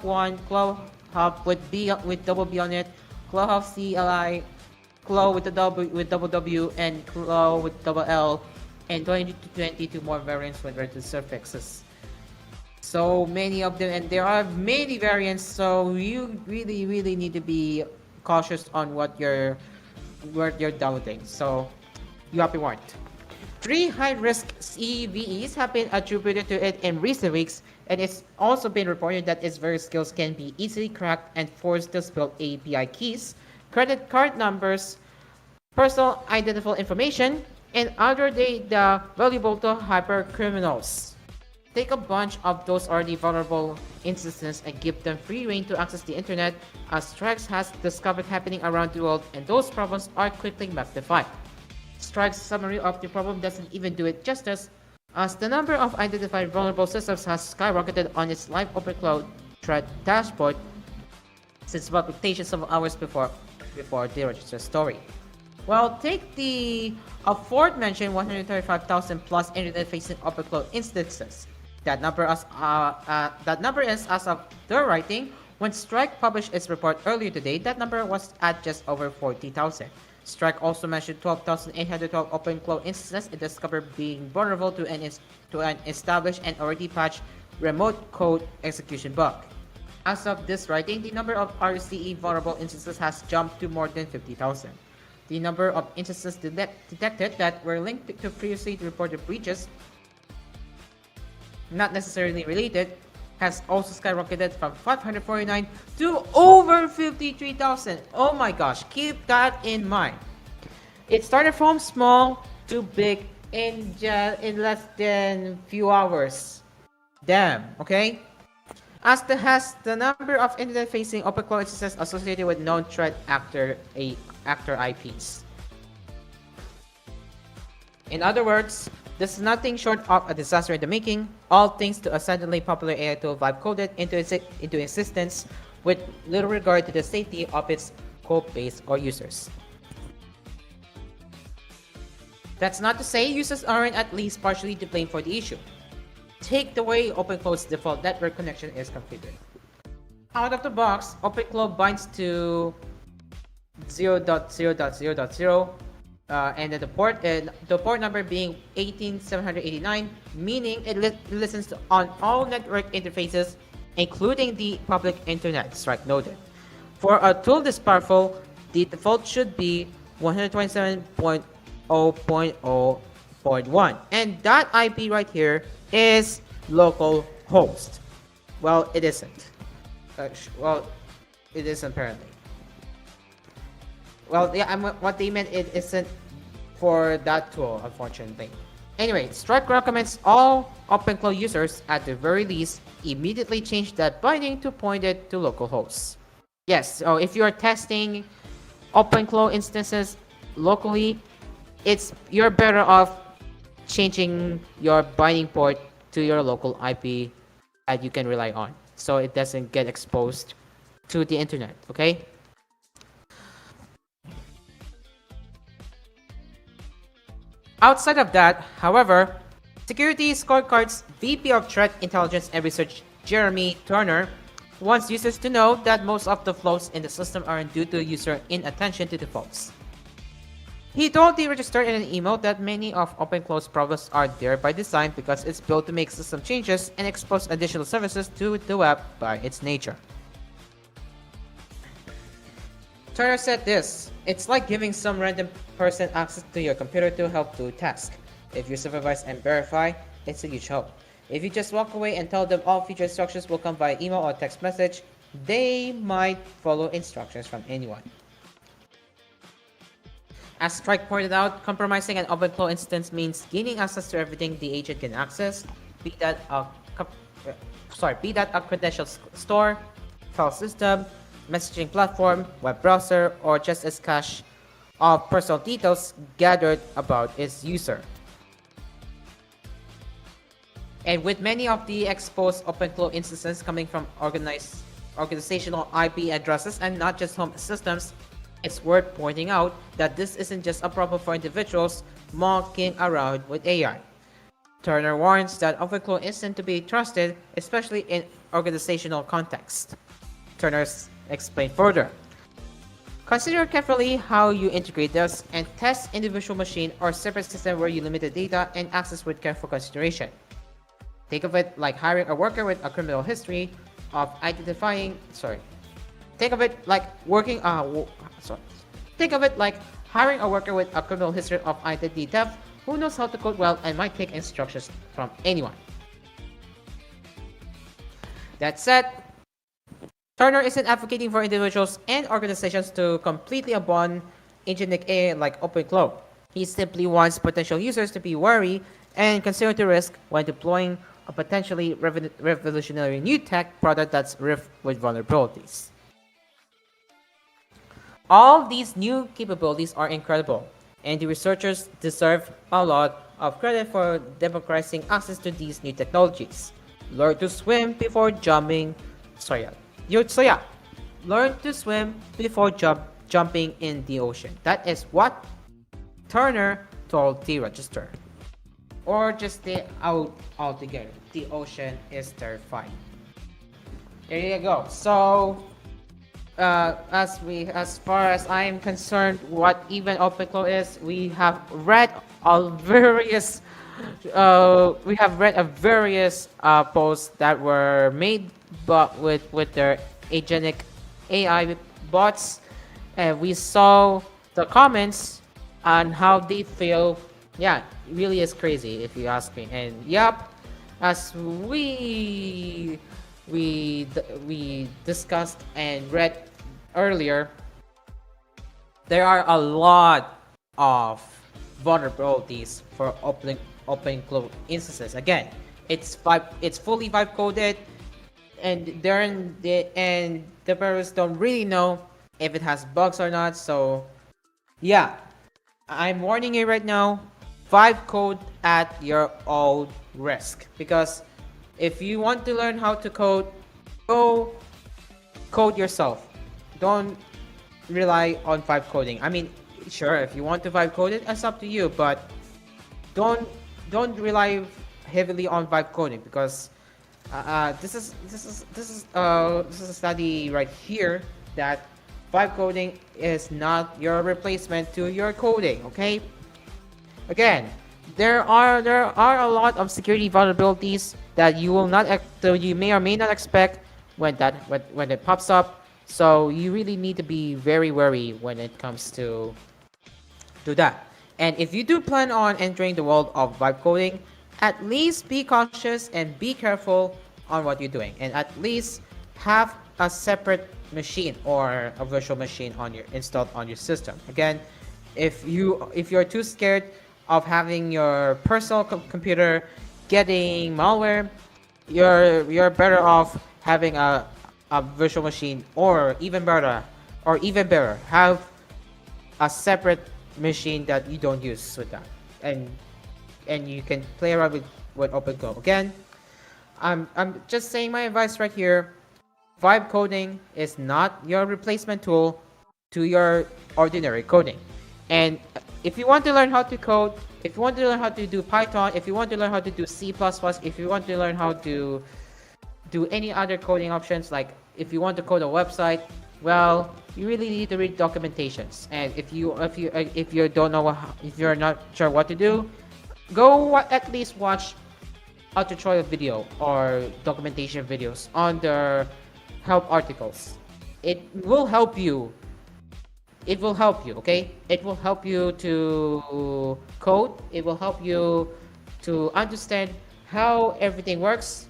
1, ClawHavoc with double B on it, ClawHavoc CLI, Claw with double W, and Claw with double L, and 22 more variants with related suffixes. So many of them, and there are many variants, so you really need to be cautious on what you're downloading. So you have to be warned. 3 high-risk CVEs have been attributed to it in recent weeks, and it's also been reported that its various skills can be easily cracked and forced to spill API keys, credit card numbers, personal identifiable information, and other data valuable to hyper criminals. Take a bunch of those already vulnerable instances and give them free rein to access the internet, as strikes has discovered happening around the world, and those problems are quickly magnified. Strike's summary of the problem doesn't even do it justice, as the number of identified vulnerable systems has skyrocketed on its live OpenClaw threat dashboard since publication some hours before the register story. Well, take the aforementioned 135,000 plus internet-facing OpenClaw instances. That number is as of the writing. When Strike published its report earlier today, that number was at just over 40,000. Strike also mentioned 12,812 OpenClaw instances it discovered being vulnerable to an established and already patched remote code execution bug. As of this writing, the number of RCE vulnerable instances has jumped to more than 50,000. The number of instances detected that were linked to previously reported breaches, not necessarily related, has also skyrocketed from 549 to over 53,000. Oh my gosh, keep that in mind. It started from small to big in less than few hours. Damn, okay? As the number of internet-facing OpenClaw instances associated with known threat actor IPs. In other words, this is nothing short of a disaster in the making, all thanks to a suddenly popular AI tool vibe coded into existence with little regard to the safety of its code base or users. That's not to say users aren't at least partially to blame for the issue. Take the way OpenClaw's default network connection is configured. Out of the box, OpenClaw binds to 0.0.0.0 and the port number being 18789, meaning it listens on all network interfaces, including the public internet, Strike noted. For a tool this powerful, the default should be 127.0.0.1, and that IP right here is localhost. Well, it isn't. It is apparently. Well, yeah, what they meant, it isn't for that tool, unfortunately. Anyway, Strike recommends all OpenClaw users, at the very least, immediately change that binding to point it to localhost. Yes, so if you are testing OpenClaw instances locally, you're better off changing your binding port to your local IP that you can rely on, so it doesn't get exposed to the internet, okay? Outside of that, however, Security Scorecard's VP of Threat Intelligence and Research, Jeremy Turner, wants users to know that most of the flaws in the system aren't due to user inattention to defaults. He told the register in an email that many of OpenClaw's problems are there by design because it's built to make system changes and expose additional services to the web by its nature. Turner said this: "It's like giving some random person access to your computer to help do tasks. If you supervise and verify, it's a huge help. If you just walk away and tell them all future instructions will come via email or text message, they might follow instructions from anyone." As Strike pointed out, compromising an OpenClaw instance means gaining access to everything the agent can access, be that a credential store, file system, messaging platform, web browser, or just a cache of personal details gathered about its user. And with many of the exposed OpenClaw instances coming from organizational IP addresses and not just home systems, it's worth pointing out that this isn't just a problem for individuals monkeying around with AI. Turner warns that OpenClaw isn't to be trusted, especially in organizational context. Turner explained further: "Consider carefully how you integrate this and test individual machine or separate system where you limit the data and access with careful consideration. Think of it like hiring a worker with a criminal history of Think of it like hiring a worker with a criminal history of identity theft who knows how to code well and might take instructions from anyone." That said, Turner isn't advocating for individuals and organizations to completely abandon agentic AI like OpenClaw. He simply wants potential users to be wary and consider the risk when deploying a potentially revolutionary new tech product that's rife with vulnerabilities. All these new capabilities are incredible, and the researchers deserve a lot of credit for democratizing access to these new technologies. Learn to swim before jumping. Learn to swim before jumping in the ocean. That is what Turner told the register. Or just stay out altogether. The ocean is terrifying. There you go. So, as far as I am concerned, what even OpenClaw is, we have read a various posts that were made, but with their agentic AI bots, and we saw the comments on how they feel. Yeah, it really is crazy if you ask me. And yep, as we discussed and read earlier, there are a lot of vulnerabilities for OpenClaw instances. Again, it's fully vibe coded, and developers don't really know if it has bugs or not. So yeah, I'm warning you right now. Vibe code at your own risk, because if you want to learn how to code, go code yourself. Don't rely on vibe coding. I mean, sure, if you want to vibe code it, that's up to you, but don't rely heavily on vibe coding, because this is a study right here that vibe coding is not your replacement to your coding. Okay. Again, there are a lot of security vulnerabilities that you may or may not expect when it pops up. So you really need to be very wary when it comes to that. And if you do plan on entering the world of vibe coding, at least be cautious and be careful on what you're doing, and at least have a separate machine or a virtual machine installed on your system. Again, if you're too scared of having your personal computer getting malware, you're better off having a virtual machine, or even better, have a separate machine that you don't use with that, and you can play around with OpenClaw. Again, I'm just saying my advice right here. Vibe coding is not your replacement tool to your ordinary coding. And if you want to learn how to code, if you want to learn how to do Python, if you want to learn how to do C++, if you want to learn how to do any other coding options, like if you want to code a website, well, you really need to read documentations. And if you don't know if you're not sure what to do, go at least watch a tutorial video or documentation videos on their help articles. It will help you. Okay? It will help you to code. It will help you to understand how everything works.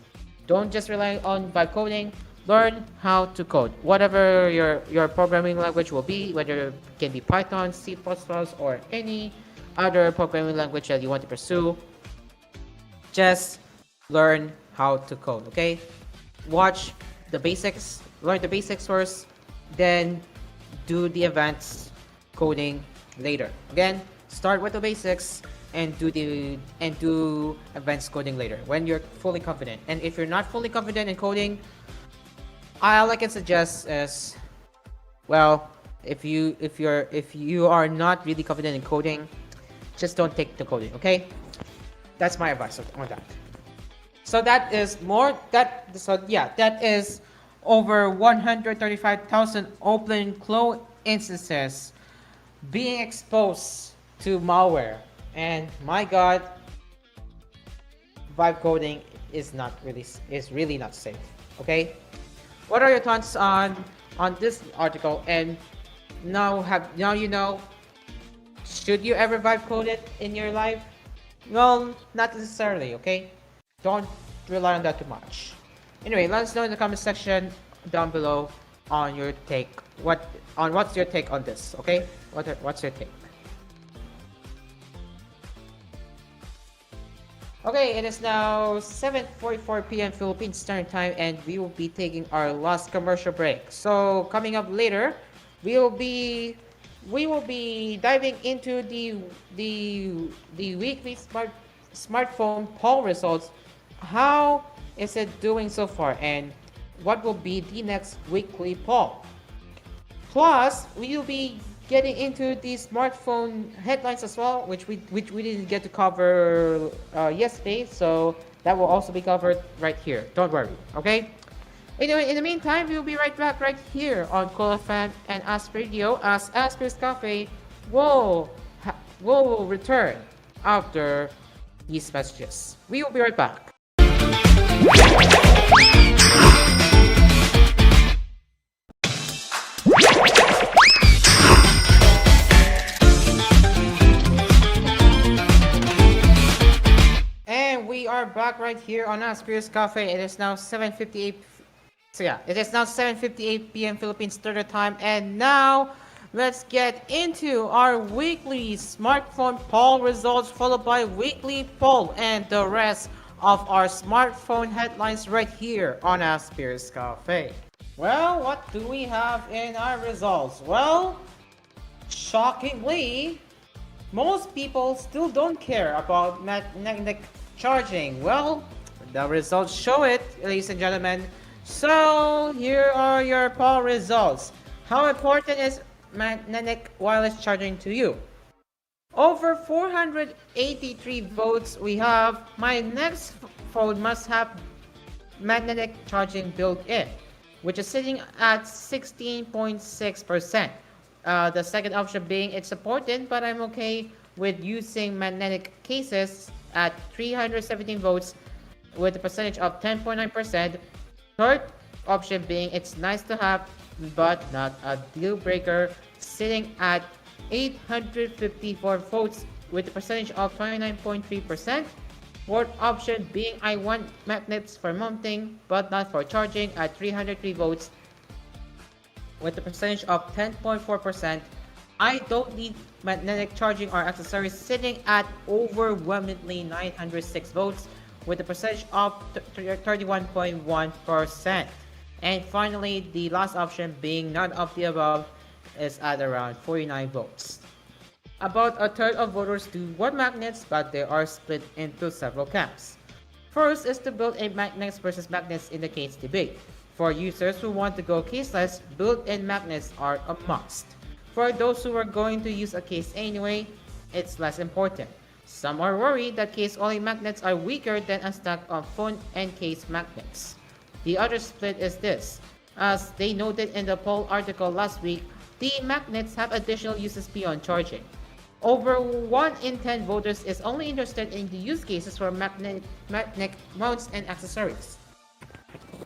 Don't just rely on vibe coding. Learn how to code. Whatever your programming language will be, whether it can be Python, C++, or any other programming language that you want to pursue, just learn how to code, okay? Watch the basics, learn the basics first, then do the advanced coding later. Again, start with the basics and do advanced coding later when you're fully confident. And if you're not fully confident in coding, all I can suggest is, well, if you are not really confident in coding, just don't take the coding, okay? That's my advice on that. So that is over 135,000 OpenClaw instances being exposed to malware. And my God, vibe coding is really not safe. Okay, what are your thoughts on this article? And now you know, should you ever vibe code it in your life? Well, not necessarily. Okay, don't rely on that too much. Anyway, let us know in the comment section down below on your take. What's your take on this? Okay, what's your take? Okay, it is now 7:44 p.m. Philippine Standard Time, and we will be taking our last commercial break. So coming up later, we will be diving into the weekly smartphone poll results. How is it doing so far, and what will be the next weekly poll? Plus, we will be getting into the smartphone headlines as well, which we didn't get to cover yesterday, so that will also be covered right here. Don't worry, okay? Anyway, in the meantime, we'll be right back right here on ClawHavoc and Asphere Radio as Asphere's Cafe will return after these messages. We will be right back. And we are back right here on Asphere's Cafe. It is now 7:58. So yeah, it is now 7:58 p.m. Philippine Standard Time, and now let's get into our weekly smartphone poll results, followed by weekly poll and the rest of our smartphone headlines right here on Asphere's Cafe. Well, what do we have in our results? Well, shockingly, most people still don't care about magnetic charging. Well, the results show it, ladies and gentlemen. So, here are your poll results. How important is magnetic wireless charging to you? Over 483 votes we have. My next phone must have magnetic charging built in, which is sitting at 16.6%. The second option being it's important, but I'm okay with using magnetic cases at 317 votes with a percentage of 10.9%. Third option being it's nice to have, but not a deal breaker, sitting at 854 votes with a percentage of 29.3%. Fourth option being I want magnets for mounting, but not for charging, at 303 votes with a percentage of 10.4%. I don't need magnetic charging or accessories, sitting at overwhelmingly 906 votes with a percentage of 31.1%. And finally, the last option being none of the above is at around 49 votes. About a third of voters do want magnets, but they are split into several camps. First is the built-in magnets versus magnets in the case debate. For users who want to go caseless, built-in magnets are a must. For those who are going to use a case anyway, it's less important. Some are worried that case-only magnets are weaker than a stack of phone and case magnets. The other split is this. As they noted in the poll article last week, the magnets have additional uses beyond charging. Over 1 in 10 voters is only interested in the use cases for magnetic mounts and accessories.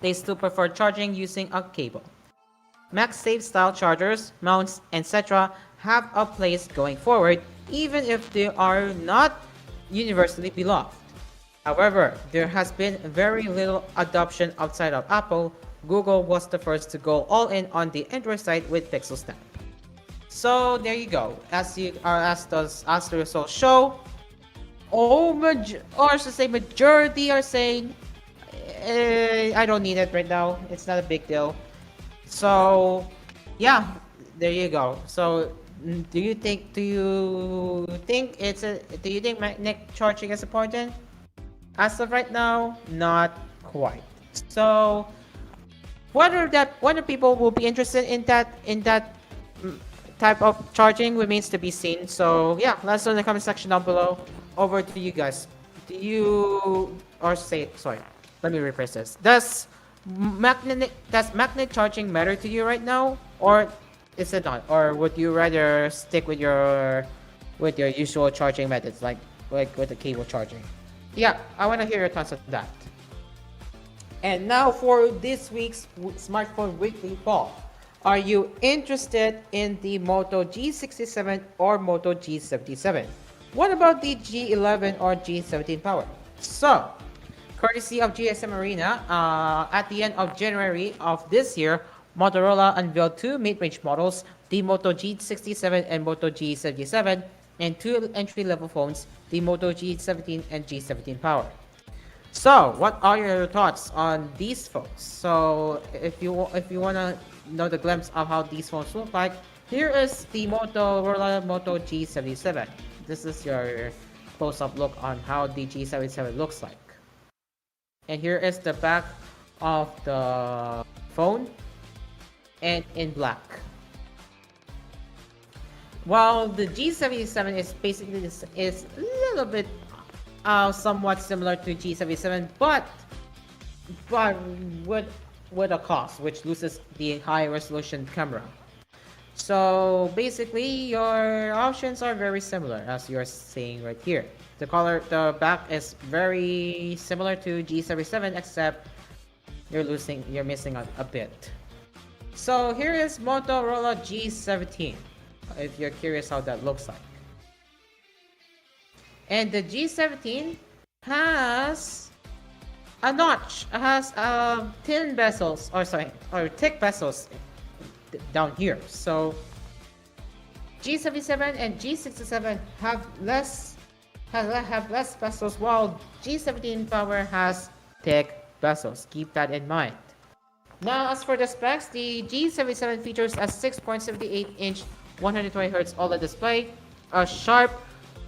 They still prefer charging using a cable. MagSafe style chargers, mounts, etc. have a place going forward, even if they are not universally beloved. However, there has been very little adoption outside of Apple. Google was the first to go all in on the Android side with Pixel Snap. So there you go. As the results show, majority are saying, I don't need it right now. It's not a big deal. So yeah, there you go. So do you think magnetic charging is important? As of right now, not quite. So whether people will be interested in that type of charging remains to be seen. So yeah, let us know in the comment section down below. Over to you guys. Let me rephrase this. Does magnet charging matter to you right now, or is it not? Or would you rather stick with your usual charging methods, like with the cable charging? Yeah, I want to hear your thoughts on that. And now for this week's smartphone weekly poll. Are you interested in the Moto G67 or Moto G77? What about the G11 or G17 Power? So, courtesy of GSM Arena, at the end of January of this year, Motorola unveiled two mid-range models, the Moto G67 and Moto G77, and two entry-level phones, the Moto G17 and G17 Power. So, what are your thoughts on these phones? So, if you wanna know the glimpse of how these phones look like, here is the Motorola Moto G77. This is your close-up look on how the G77 looks like. And here is the back of the phone, and in black. While the G77 is basically is a little bit somewhat similar to G77, but with a cost, which loses the high resolution camera. So basically, your options are very similar, as you're seeing right here. The back is very similar to G77, except you're missing a bit. So here is Motorola G17, if you're curious how that looks like. And the G17 has a notch. It has thin bezels, or thick bezels down here. So G77 and G67 have less bezels, while G17 Power has thick bezels. Keep that in mind. Now, as for the specs, the G77 features a 6.78-inch 120Hz OLED display, a sharp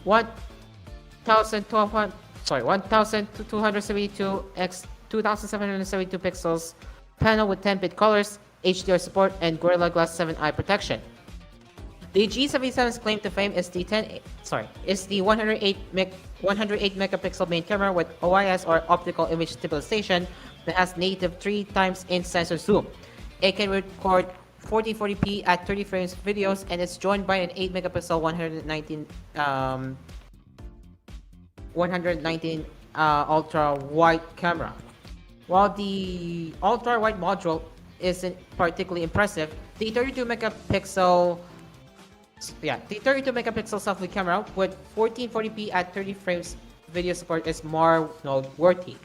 1272 x 2772 pixels panel with 10-bit colors, HDR support, and Gorilla Glass 7 eye protection. The G77's claim to fame is the 108 megapixel main camera with OIS, or optical image stabilization, that has native 3x sensor zoom. It can record 1440p at 30 frames videos, and it's joined by an 8 megapixel 119 ultra wide camera. While the ultra wide module isn't particularly impressive, the 32 megapixel selfie camera with 1440p at 30 frames video support is more noteworthy.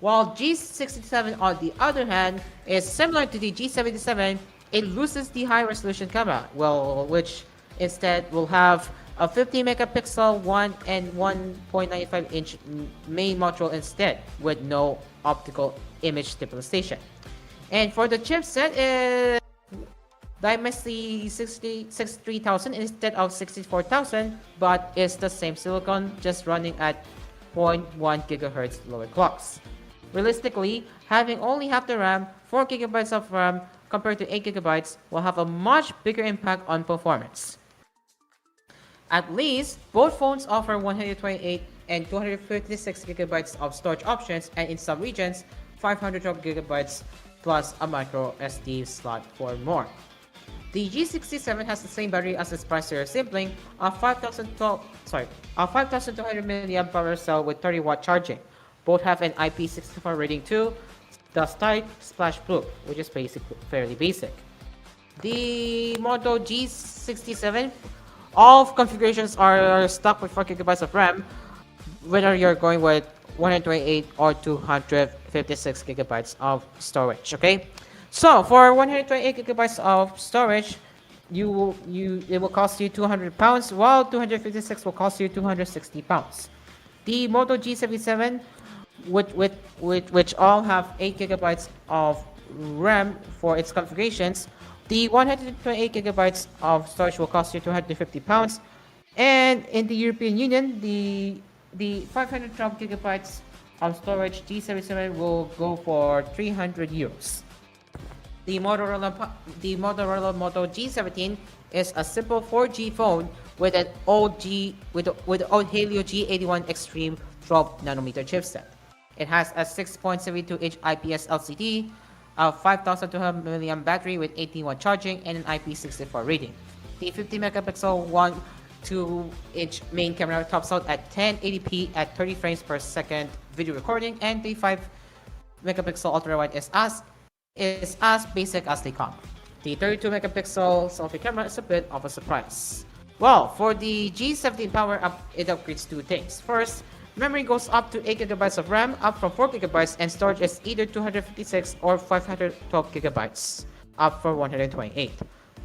While G67, on the other hand, is similar to the G77, it loses the high resolution camera, which instead will have a 50 megapixel 1 and 1.95 inch main module instead, with no optical image stabilization. And for the chipset, is Dimensity 63000 instead of 64000, but it's the same silicon, just running at 0.1 GHz lower clocks. Realistically, having only half the RAM, 4 GB of RAM compared to 8 GB, will have a much bigger impact on performance. At least, both phones offer 128 and 256 GB of storage options, and in some regions, 512 GB plus a micro SD slot for more. The G67 has the same battery as its prior sibling, a 5200 mAh cell with 30-watt charging. Both have an IP64 rating too, dust tight, splash proof, which is fairly basic. The Moto G67, all configurations are stuck with 4 GB of RAM, whether you're going with 128 or 256 GB of storage. Okay, so for 128 GB of storage, it will cost you £200, while 256 will cost you £260. The Moto G77, which all have 8 GB of RAM for its configurations, the 128 GB of storage will cost you £250, and in the European Union, the 512 GB of storage G77 will go for €300. The Motorola Moto G17 is a simple 4G phone with an old Helio G81 Extreme 12nm chipset. It has a 6.72-inch IPS LCD, a 5200 mAh battery with 18-watt charging, and an IP64 rating. The 50 megapixel 1.2-inch main camera tops out at 1080p at 30 frames per second video recording, and the 5 megapixel ultra wide is as basic as they come. The 32 megapixel selfie camera is a bit of a surprise. Well, for the G17 Power Up, it upgrades two things. First, memory goes up to 8 GB of RAM, up from 4 GB, and storage is either 256 or 512 GB, up from 128.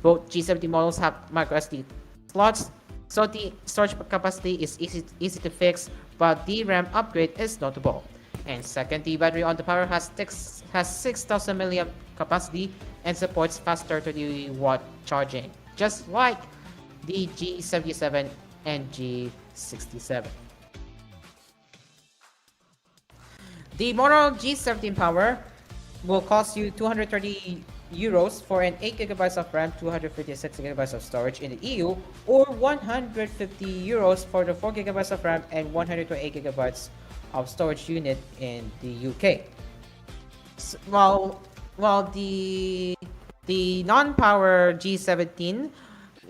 Both G70 models have microSD slots, so the storage capacity is easy to fix, but the RAM upgrade is notable. And second, the battery on the Power has 6,000 milliamp capacity and supports faster 30-watt charging, just like the G77 and G67. The Moto G17 Power will cost you 230 euros for an 8GB of RAM, 256GB of storage in the EU, or 150 euros for the 4GB of RAM and 128GB of storage unit in the UK. While the non-power G17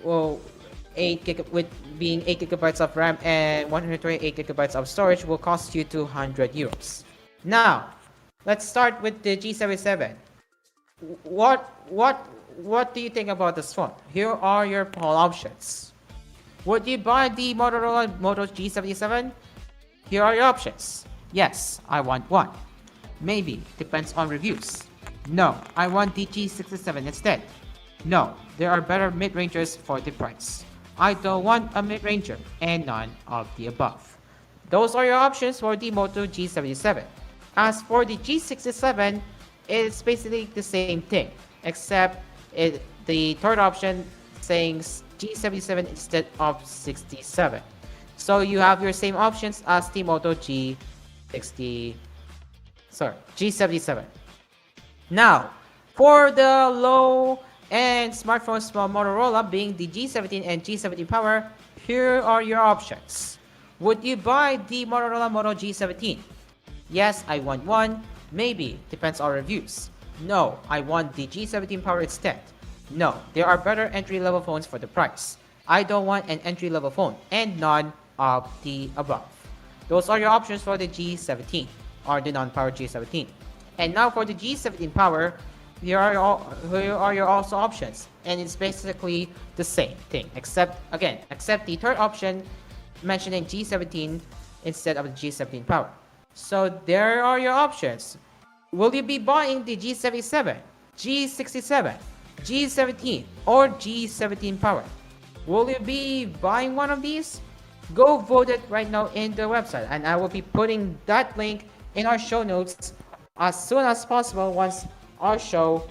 will with being 8GB of RAM and 128GB of storage will cost you 200 euros. Now, let's start with the G77. What do you think about this phone? Here are your poll options. Would you buy the Motorola Moto G77? Here are your options. Yes, I want one. Maybe, depends on reviews. No, I want the G67 instead. No, there are better mid-rangers for the price. I don't want a mid-ranger, and none of the above. Those are your options for the Moto G77. As for the G67, it's basically the same thing, except the third option saying G77 instead of 67. So you have your same options as the Moto G77. Now, for the low-end smartphones from Motorola, being the G17 and G17 Power, here are your options. Would you buy the Motorola Moto G17? Yes, I want one. Maybe, depends on reviews. No, I want the G17 Power instead. No, there are better entry-level phones for the price. I don't want an entry-level phone, and none of the above. Those are your options for the G17, or the non-power G17. And now for the G17 Power, here are your also options, and it's basically the same thing, except the third option mentioning G17 instead of the G17 Power. So there are your options. Will you be buying the G77, G67, G17, or G17 Power? Will you be buying one of these? Go vote it right now in the website, and I will be putting that link in our show notes as soon as possible once our show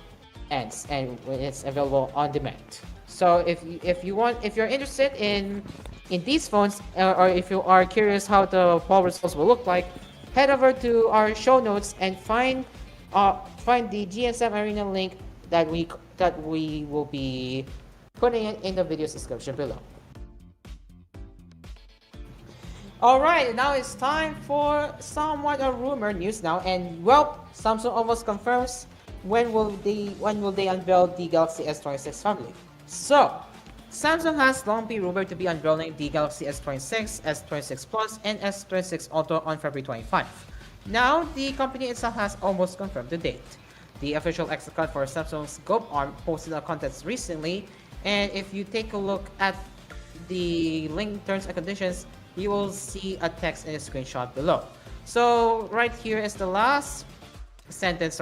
ends and when it's available on demand. So if you're interested in these phones, or if you are curious how the poll results will look like, head over to our show notes and find the GSM Arena link that we will be putting it in the video's description below. Alright, now it's time for somewhat a rumor news now, and well, Samsung almost confirms when will they unveil the Galaxy S26 family. So, Samsung has long been rumored to be unveiling the Galaxy S26, S26 Plus, and S26 Ultra on February 25. Now, the company itself has almost confirmed the date. The official X account for Samsung's Go arm posted a contest recently, and if you take a look at the link terms and conditions, you will see a text in the screenshot below. So right here is the last sentence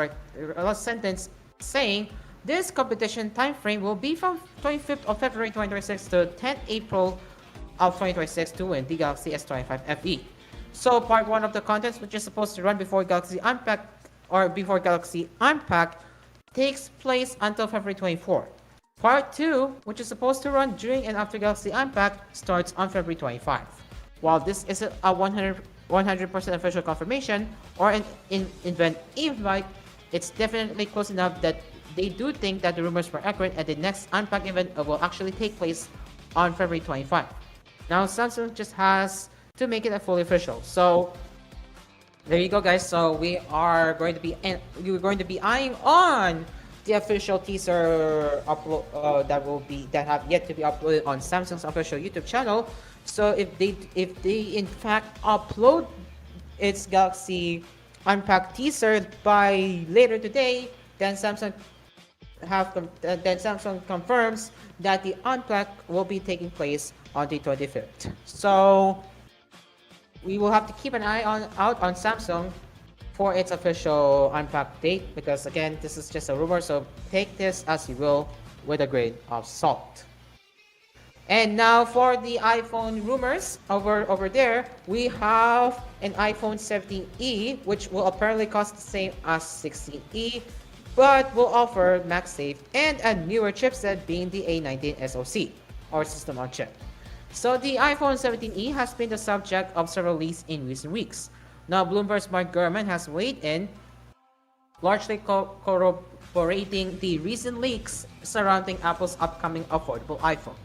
saying this competition time frame will be from 25th of February 2026 to 10th April of 2026 to win the Galaxy S25 FE. So part 1 of the contest, which is supposed to run before Galaxy Unpacked, takes place until February 24. Part 2, which is supposed to run during and after Galaxy Unpacked, starts on February 25. While this isn't a 100% official confirmation or an invite, it's definitely close enough that they do think that the rumors were accurate and the next Unpacked event will actually take place on February 25. Now Samsung just has to make it a fully official. So there you go, guys. So we're going to be eyeing on the official teaser upload that have yet to be uploaded on Samsung's official YouTube channel. So if they in fact upload its Galaxy Unpacked teaser by later today, then Samsung confirms that the Unpacked will be taking place on the 25th. So we will have to keep an eye out on Samsung for its official Unpacked date, because again, this is just a rumor, so take this as you will with a grain of salt. And now for the iPhone rumors over there, we have an iPhone 17e, which will apparently cost the same as 16e, but will offer MagSafe and a newer chipset being the A19 SoC, or system on chip. So the iPhone 17e has been the subject of several leaks in recent weeks. Now Bloomberg's Mark Gurman has weighed in, largely corroborating the recent leaks surrounding Apple's upcoming affordable iPhone.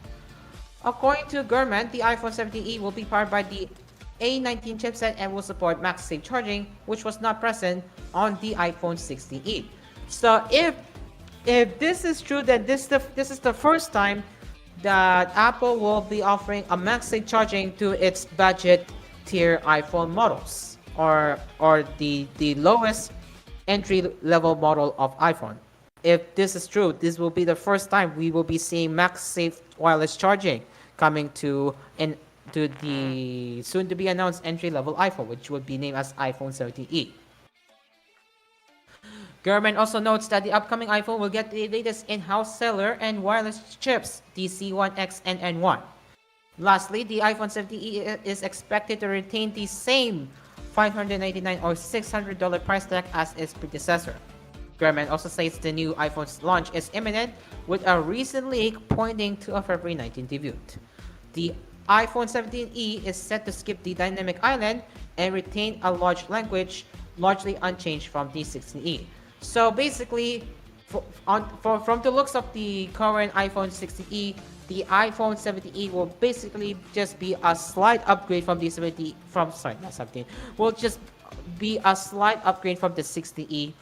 According to Gurman, the iPhone 17e will be powered by the A19 chipset and will support MagSafe charging, which was not present on the iPhone 16e. So if this is true, then this is the first time that Apple will be offering a MagSafe charging to its budget tier iPhone models, or the lowest entry level model of iPhone. If this is true, this will be the first time we will be seeing MagSafe wireless charging coming to the soon to be announced entry level iPhone, which would be named as iPhone 17e. Gurman also notes that the upcoming iPhone will get the latest in-house cellular and wireless chips, the C1X and N1. Lastly, the iPhone 17e is expected to retain the same $599 or $600 price tag as its predecessor. Gurman also says the new iPhone's launch is imminent, with a recent leak pointing to a February 19 debut. The iPhone 17e is set to skip the dynamic island and retain a large language largely unchanged from the 16e. So basically, from the looks of the current iPhone 16e, the iPhone 17e will basically just be a slight upgrade from the 17, not 17, will just be a slight upgrade from the 16e,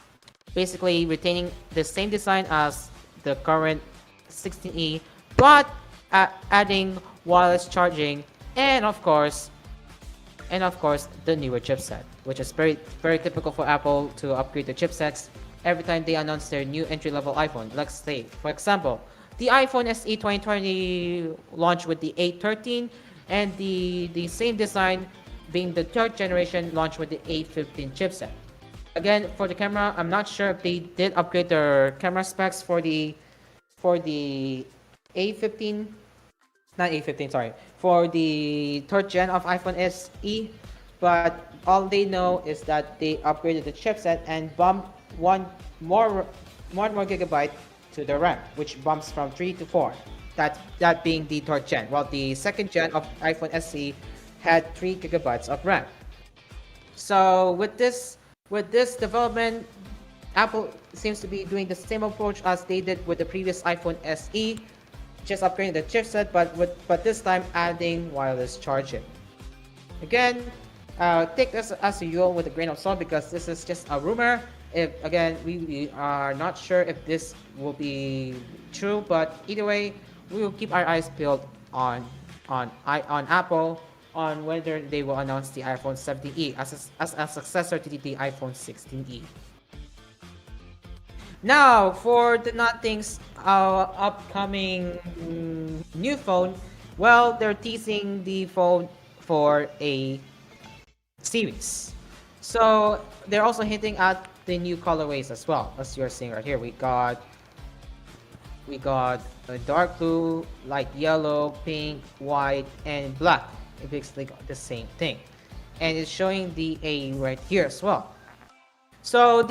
basically retaining the same design as the current 16e, but adding wireless charging and of course the newer chipset, which is very typical for Apple to upgrade the chipsets every time they announce their new entry-level iPhone. Let's say, for example, the iPhone SE 2020 launched with the A13, and the same design being the third generation launched with the A15 chipset. Again, for the camera, I'm not sure if they did upgrade their camera specs for the A15, not A15, sorry, for the third gen of iPhone SE, but all they know is that they upgraded the chipset and bumped one more gigabyte to the RAM, which bumps from 3 to 4. That being the third gen, while the second gen of iPhone SE had 3 gigabytes of RAM. So with this development, Apple seems to be doing the same approach as they did with the previous iPhone SE, just upgrading the chipset, but this time adding wireless charging. Again, take this as usual with a grain of salt because this is just a rumor. If again, we are not sure if this will be true, but either way, we will keep our eyes peeled on Apple on whether they will announce the iPhone 17e as a successor to the iPhone 16e. Now, for the Nothing's upcoming new phone, well, they're teasing the phone for a series. So they're also hinting at the new colorways as well, as you're seeing right here. We got a dark blue, light yellow, pink, white, and black. It basically got the same thing, and it's showing the A right here as well. So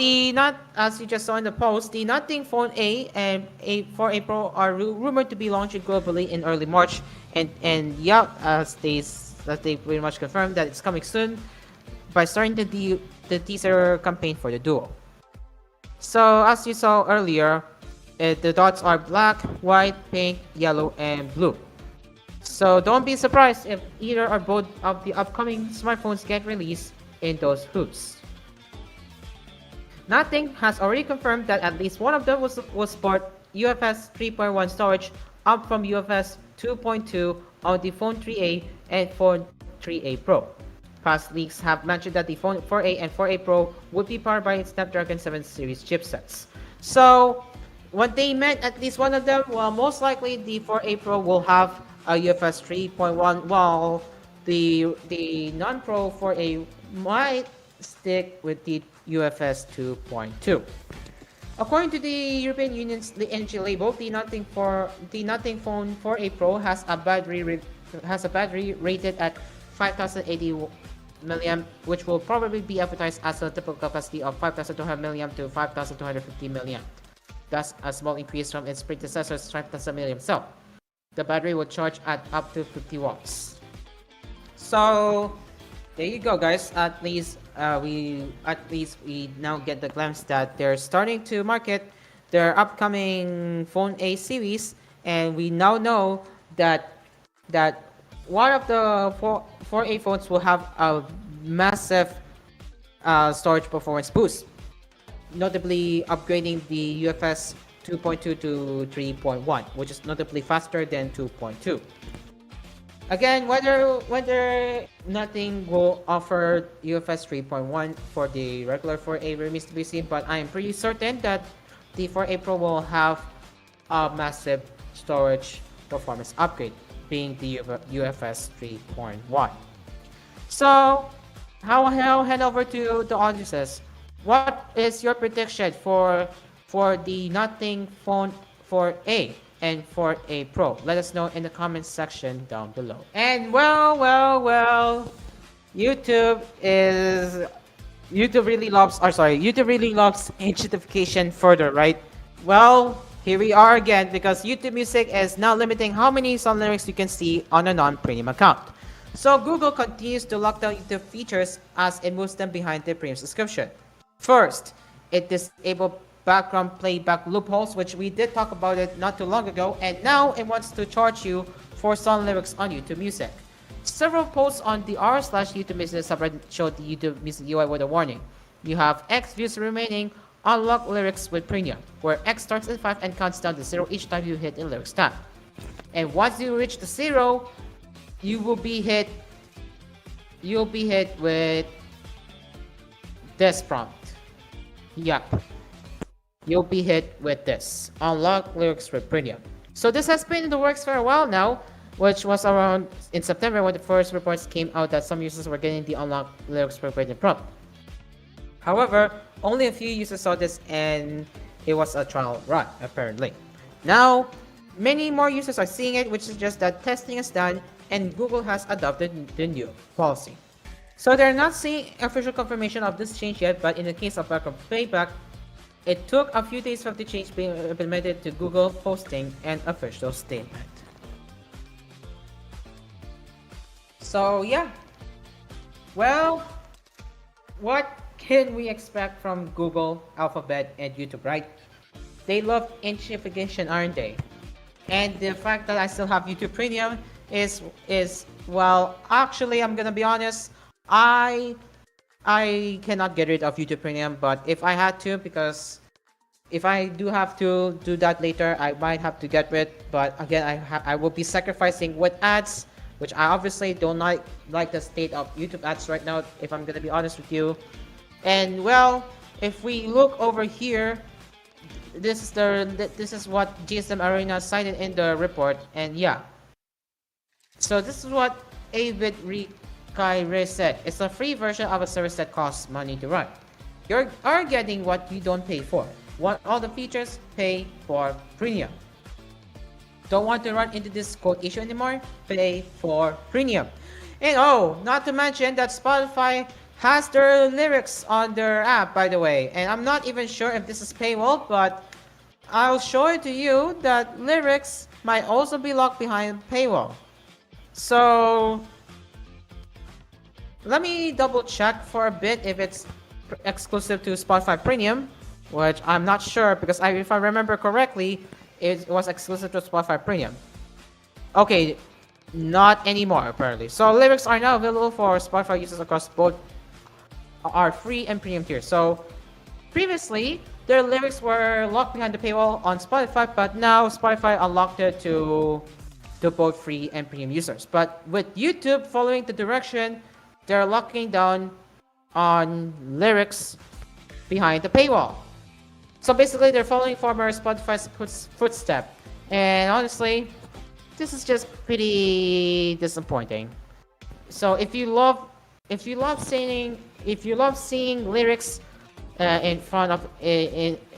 as you just saw in the post, the Nothing Phone A and A4 Pro are rumored to be launching globally in early March, and yeah, as they pretty much confirmed that it's coming soon by starting the teaser campaign for the Duo. So as you saw earlier, the dots are black, white, pink, yellow, and blue. So don't be surprised if either or both of the upcoming smartphones get released in those hoods. Nothing has already confirmed that at least one of them will support UFS 3.1 storage, up from UFS 2.2 on the Phone 3a and Phone 3a Pro. Past leaks have mentioned that the Phone 4a and 4a Pro would be powered by its Snapdragon 7 series chipsets. So, what they meant, at least one of them, well, most likely the 4a Pro will have a UFS 3.1, while the non-Pro 4a might stick with the UFS 2.2. According to the European Union's energy label, the Nothing Phone 4a Pro has a battery rated at 5080 milliamp, which will probably be advertised as a typical capacity of 5200 milliamp to 5250 milliamp. Thus, a small increase from its predecessor's 5000 milliamp cell. The battery will charge at up to 50 watts. So there you go, guys. At least we now get the glimpse that they're starting to market their upcoming Phone A series, and we now know that one of the 4A phones will have a massive storage performance boost, notably upgrading the UFS 2.2 to 3.1, which is notably faster than 2.2. Again, whether nothing will offer UFS 3.1 for the regular 4A remains to be seen, but I am pretty certain that the 4A Pro will have a massive storage performance upgrade, being the UFS 3.1. So, I'll head over to the audiences. What is your prediction for the Nothing Phone 4A and 4A Pro? Let us know in the comments section down below. And well, YouTube really loves agentification further, right? Well, here we are again, because YouTubeMusic is now limiting how many song lyrics you can see on a non-premium account. So Google continues to lock down YouTube features as it moves them behind their premium subscription. First, it disabled background playback loopholes, which we did talk about it not too long ago, and now it wants to charge you for song lyrics on YouTube Music. Several posts on the r/YouTube Music subreddit showed the YouTube Music UI with a warning. You have X views remaining, unlock lyrics with premium, where X starts at 5 and counts down to 0 each time you hit a lyrics tab. And once you reach the 0, you'll be hit with this prompt. Yup. You'll be hit with this. Unlock lyrics with premium. So this has been in the works for a while now, which was around in September when the first reports came out that some users were getting the unlock lyrics with premium prompt. However, only a few users saw this and it was a trial run, apparently. Now, many more users are seeing it, which suggests that testing is done and Google has adopted the new policy. So they're not seeing official confirmation of this change yet, but in the case of background playback, it took a few days for the change being implemented to Google posting an official statement. So yeah, well, what can we expect from Google, Alphabet, and YouTube, right? They love inchification, aren't they? And the fact that I still have YouTube Premium is well, actually, I'm gonna be honest, I cannot get rid of YouTube Premium, but if I had to, because if I do have to do that later, I might have to get rid. But again, I will be sacrificing with ads, which I obviously don't like the state of YouTube ads right now, if I'm gonna be honest with you. And well, if we look over here, this is what GSM Arena cited in the report, and yeah. So this is what Avid Kaire said. It's a free version of a service that costs money to run. You are getting what you don't pay for. Want all the features? Pay for premium. Don't want to run into this code issue anymore? Pay for premium. And oh, not to mention that Spotify has their lyrics on their app, by the way. And I'm not even sure if this is paywall, but I'll show it to you that lyrics might also be locked behind paywall. So let me double check for a bit if it's exclusive to Spotify Premium, which I'm not sure, because if I remember correctly, it was exclusive to Spotify Premium. Okay, not anymore apparently. So lyrics are now available for Spotify users across both our free and premium tiers. So previously, their lyrics were locked behind the paywall on Spotify, but now Spotify unlocked it to both free and premium users. But with YouTube following the direction, they're locking down on lyrics behind the paywall. So basically, they're following former Spotify's footstep. And honestly, this is just pretty disappointing. So if you love seeing lyrics in front of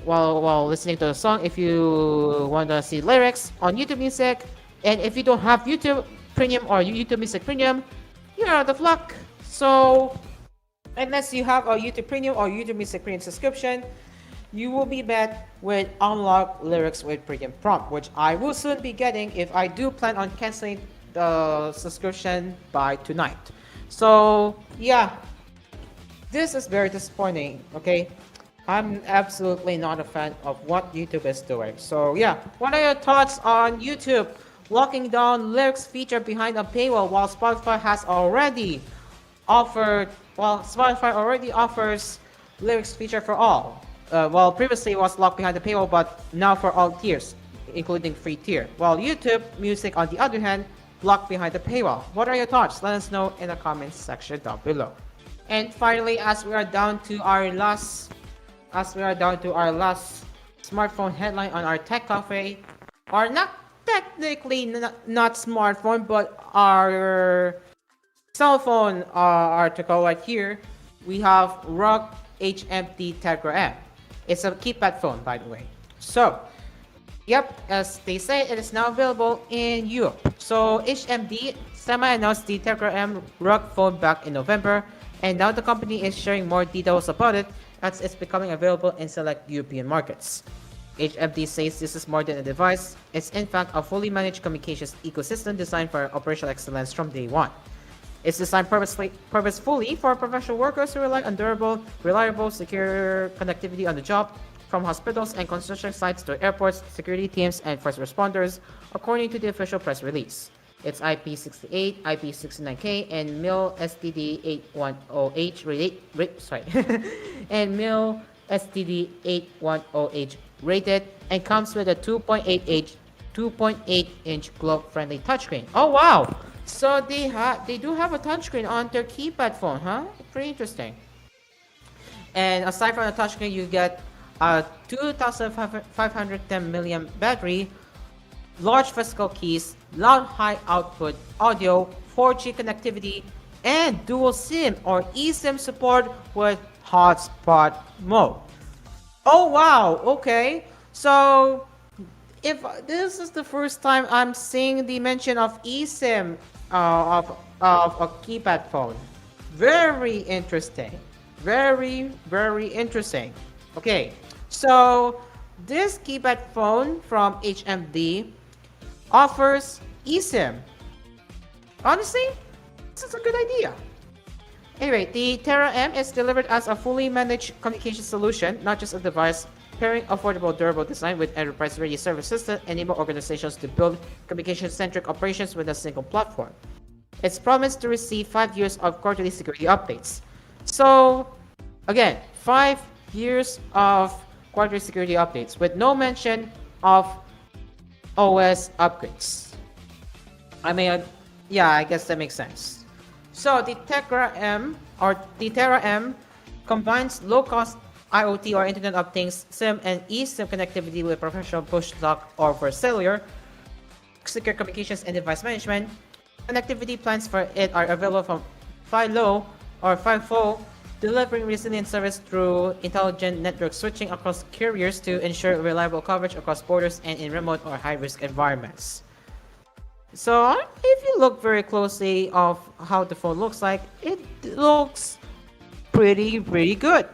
while listening to the song. If you want to see lyrics on YouTube Music, and if you don't have YouTube Premium or YouTube Music Premium, you're out of luck. So unless you have a YouTube Premium or YouTube Music Premium subscription, you will be met with unlocked lyrics with premium prompt, which I will soon be getting if I do plan on canceling the subscription by tonight. So yeah, this is very disappointing. Okay, I'm absolutely not a fan of what YouTube is doing. So yeah, what are your thoughts on YouTube locking down lyrics feature behind a paywall while Spotify already offers lyrics feature for all. Well, previously it was locked behind the paywall, but now for all tiers, including free tier. While YouTube Music, on the other hand, locked behind the paywall. What are your thoughts? Let us know in the comments section down below. And finally, as we are down to our last smartphone headline on our Tech Cafe, or not technically not smartphone, but our cell phone article right here, we have ROG HMD Tegra M. It's a keypad phone, by the way. So, yep, as they say, it is now available in Europe. So, HMD semi-announced the Tegra M ROG phone back in November, and now the company is sharing more details about it as it's becoming available in select European markets. HMD says this is more than a device. It's in fact a fully managed communications ecosystem designed for operational excellence from day one. It's designed purposefully for professional workers who rely on durable, reliable, secure connectivity on the job, from hospitals and construction sites to airports, security teams, and first responders, according to the official press release. It's IP68, IP69K, and MIL STD810H and MIL STD810H rated, and comes with a 2.8-inch globe-friendly touchscreen. Oh wow! So they do have a touchscreen on their keypad phone, huh? Pretty interesting. And aside from the touchscreen, you get a 2,510 milliamp battery, large physical keys, loud high output audio, 4G connectivity, and dual SIM or eSIM support with hotspot mode. Oh wow, okay. So if this is the first time I'm seeing the mention of eSIM of a keypad phone, very interesting, very interesting. Okay, so this keypad phone from HMD offers eSIM. Honestly, this is a good idea. Anyway, the Tegra M is delivered as a fully managed communication solution, not just a device. Pairing affordable, durable design with enterprise-ready service system enable organizations to build communication-centric operations with a single platform. It's promised to receive 5 years of quarterly security updates. So, again, 5 years of quarterly security updates with no mention of OS upgrades. I mean, yeah, I guess that makes sense. So the Tegra M combines low-cost IoT or Internet of Things SIM and eSIM connectivity with professional push lock or for cellular, secure communications and device management. Connectivity plans for it are available from Fi-Low or Fi-Fo, delivering resilient service through intelligent network switching across carriers to ensure reliable coverage across borders and in remote or high-risk environments. So if you look very closely of how the phone looks like, it looks pretty good.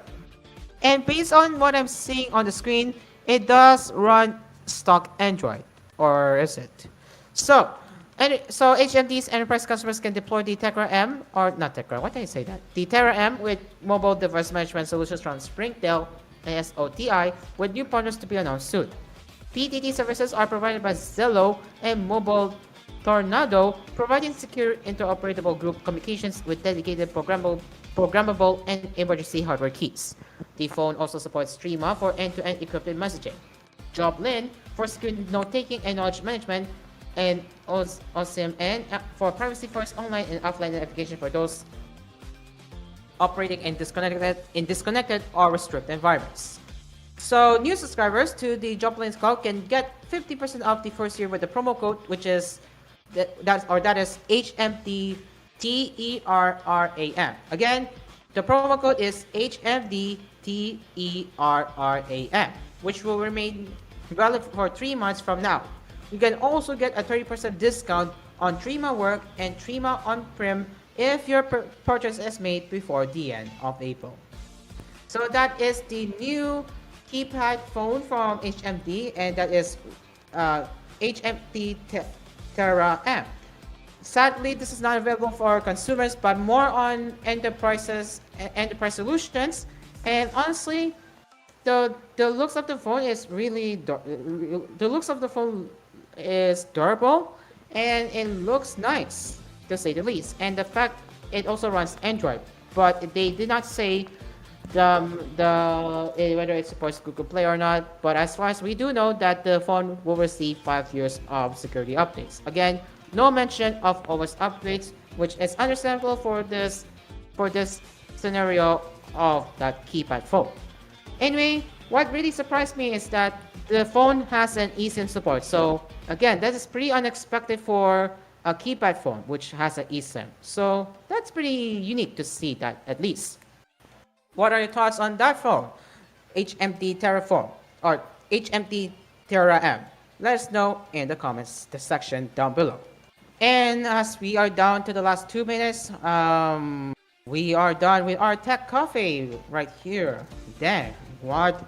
And based on what I'm seeing on the screen, it does run stock Android, or is it? So HMD's enterprise customers can deploy the Tegra M, or not Tegra, why did I say that? The Tegra M with mobile device management solutions from Springtail and SOTI, with new partners to be announced soon. PTT services are provided by Zello and Mobile Tornado, providing secure interoperable group communications with dedicated programmable and emergency hardware keys. The phone also supports Streama for end-to-end encrypted messaging, JobLin for secure note-taking and knowledge management, and OSIM and for privacy-first online and offline identification for those operating in disconnected or restricted environments. So new subscribers to the JobLin's Cloud can get 50% off the first year with the promo code, which is that is HMDTERRAM. Again, the promo code is HMDTERRAM. TERRAM, which will remain valid for 3 months from now. You can also get a 30% discount on Trima Work and Trima On-Prem if your purchase is made before the end of April. So that is the new keypad phone from HMD, and that is HMD Terra M. Sadly, this is not available for consumers, but more on enterprise solutions. And honestly, the looks of the phone is durable, and it looks nice, to say the least. And the fact it also runs Android, but they did not say whether it supports Google Play or not. But as far as we do know, that the phone will receive 5 years of security updates. Again, no mention of OS updates, which is understandable for this scenario of that keypad phone. Anyway, what really surprised me is that the phone has an eSIM support. So again, that is pretty unexpected for a keypad phone which has an eSIM. So that's pretty unique to see that, at least. What are your thoughts on that phone? HMD Terraform or HMD Terra M? Let us know in the comments section down below. And as we are down to the last 2 minutes, we are done with our tech coffee right here. Dang, what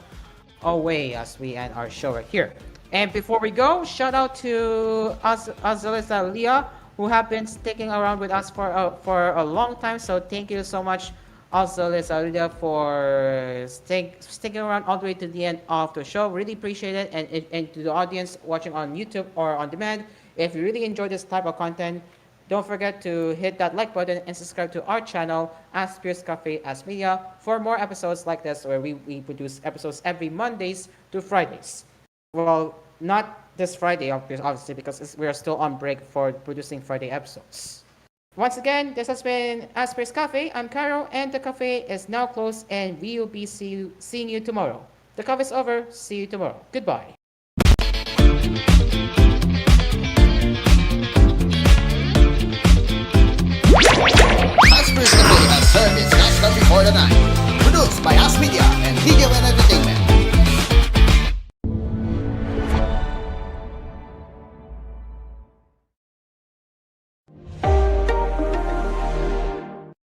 a way as we end our show right here. And before we go, shout out to Azalisa Leah, who have been sticking around with us for a long time. So thank you so much, Azalisa Leah, for sticking around all the way to the end of the show. Really appreciate it. And to the audience watching on YouTube or on demand, if you really enjoy this type of content, don't forget to hit that like button and subscribe to our channel, Asphere's Cafe as Media, for more episodes like this, where we produce episodes every Mondays to Fridays. Well, not this Friday, obviously, because we are still on break for producing Friday episodes. Once again, this has been Asphere's Cafe. I'm Caro, and the cafe is now closed, and we will be seeing you tomorrow. The cafe is over. See you tomorrow. Goodbye.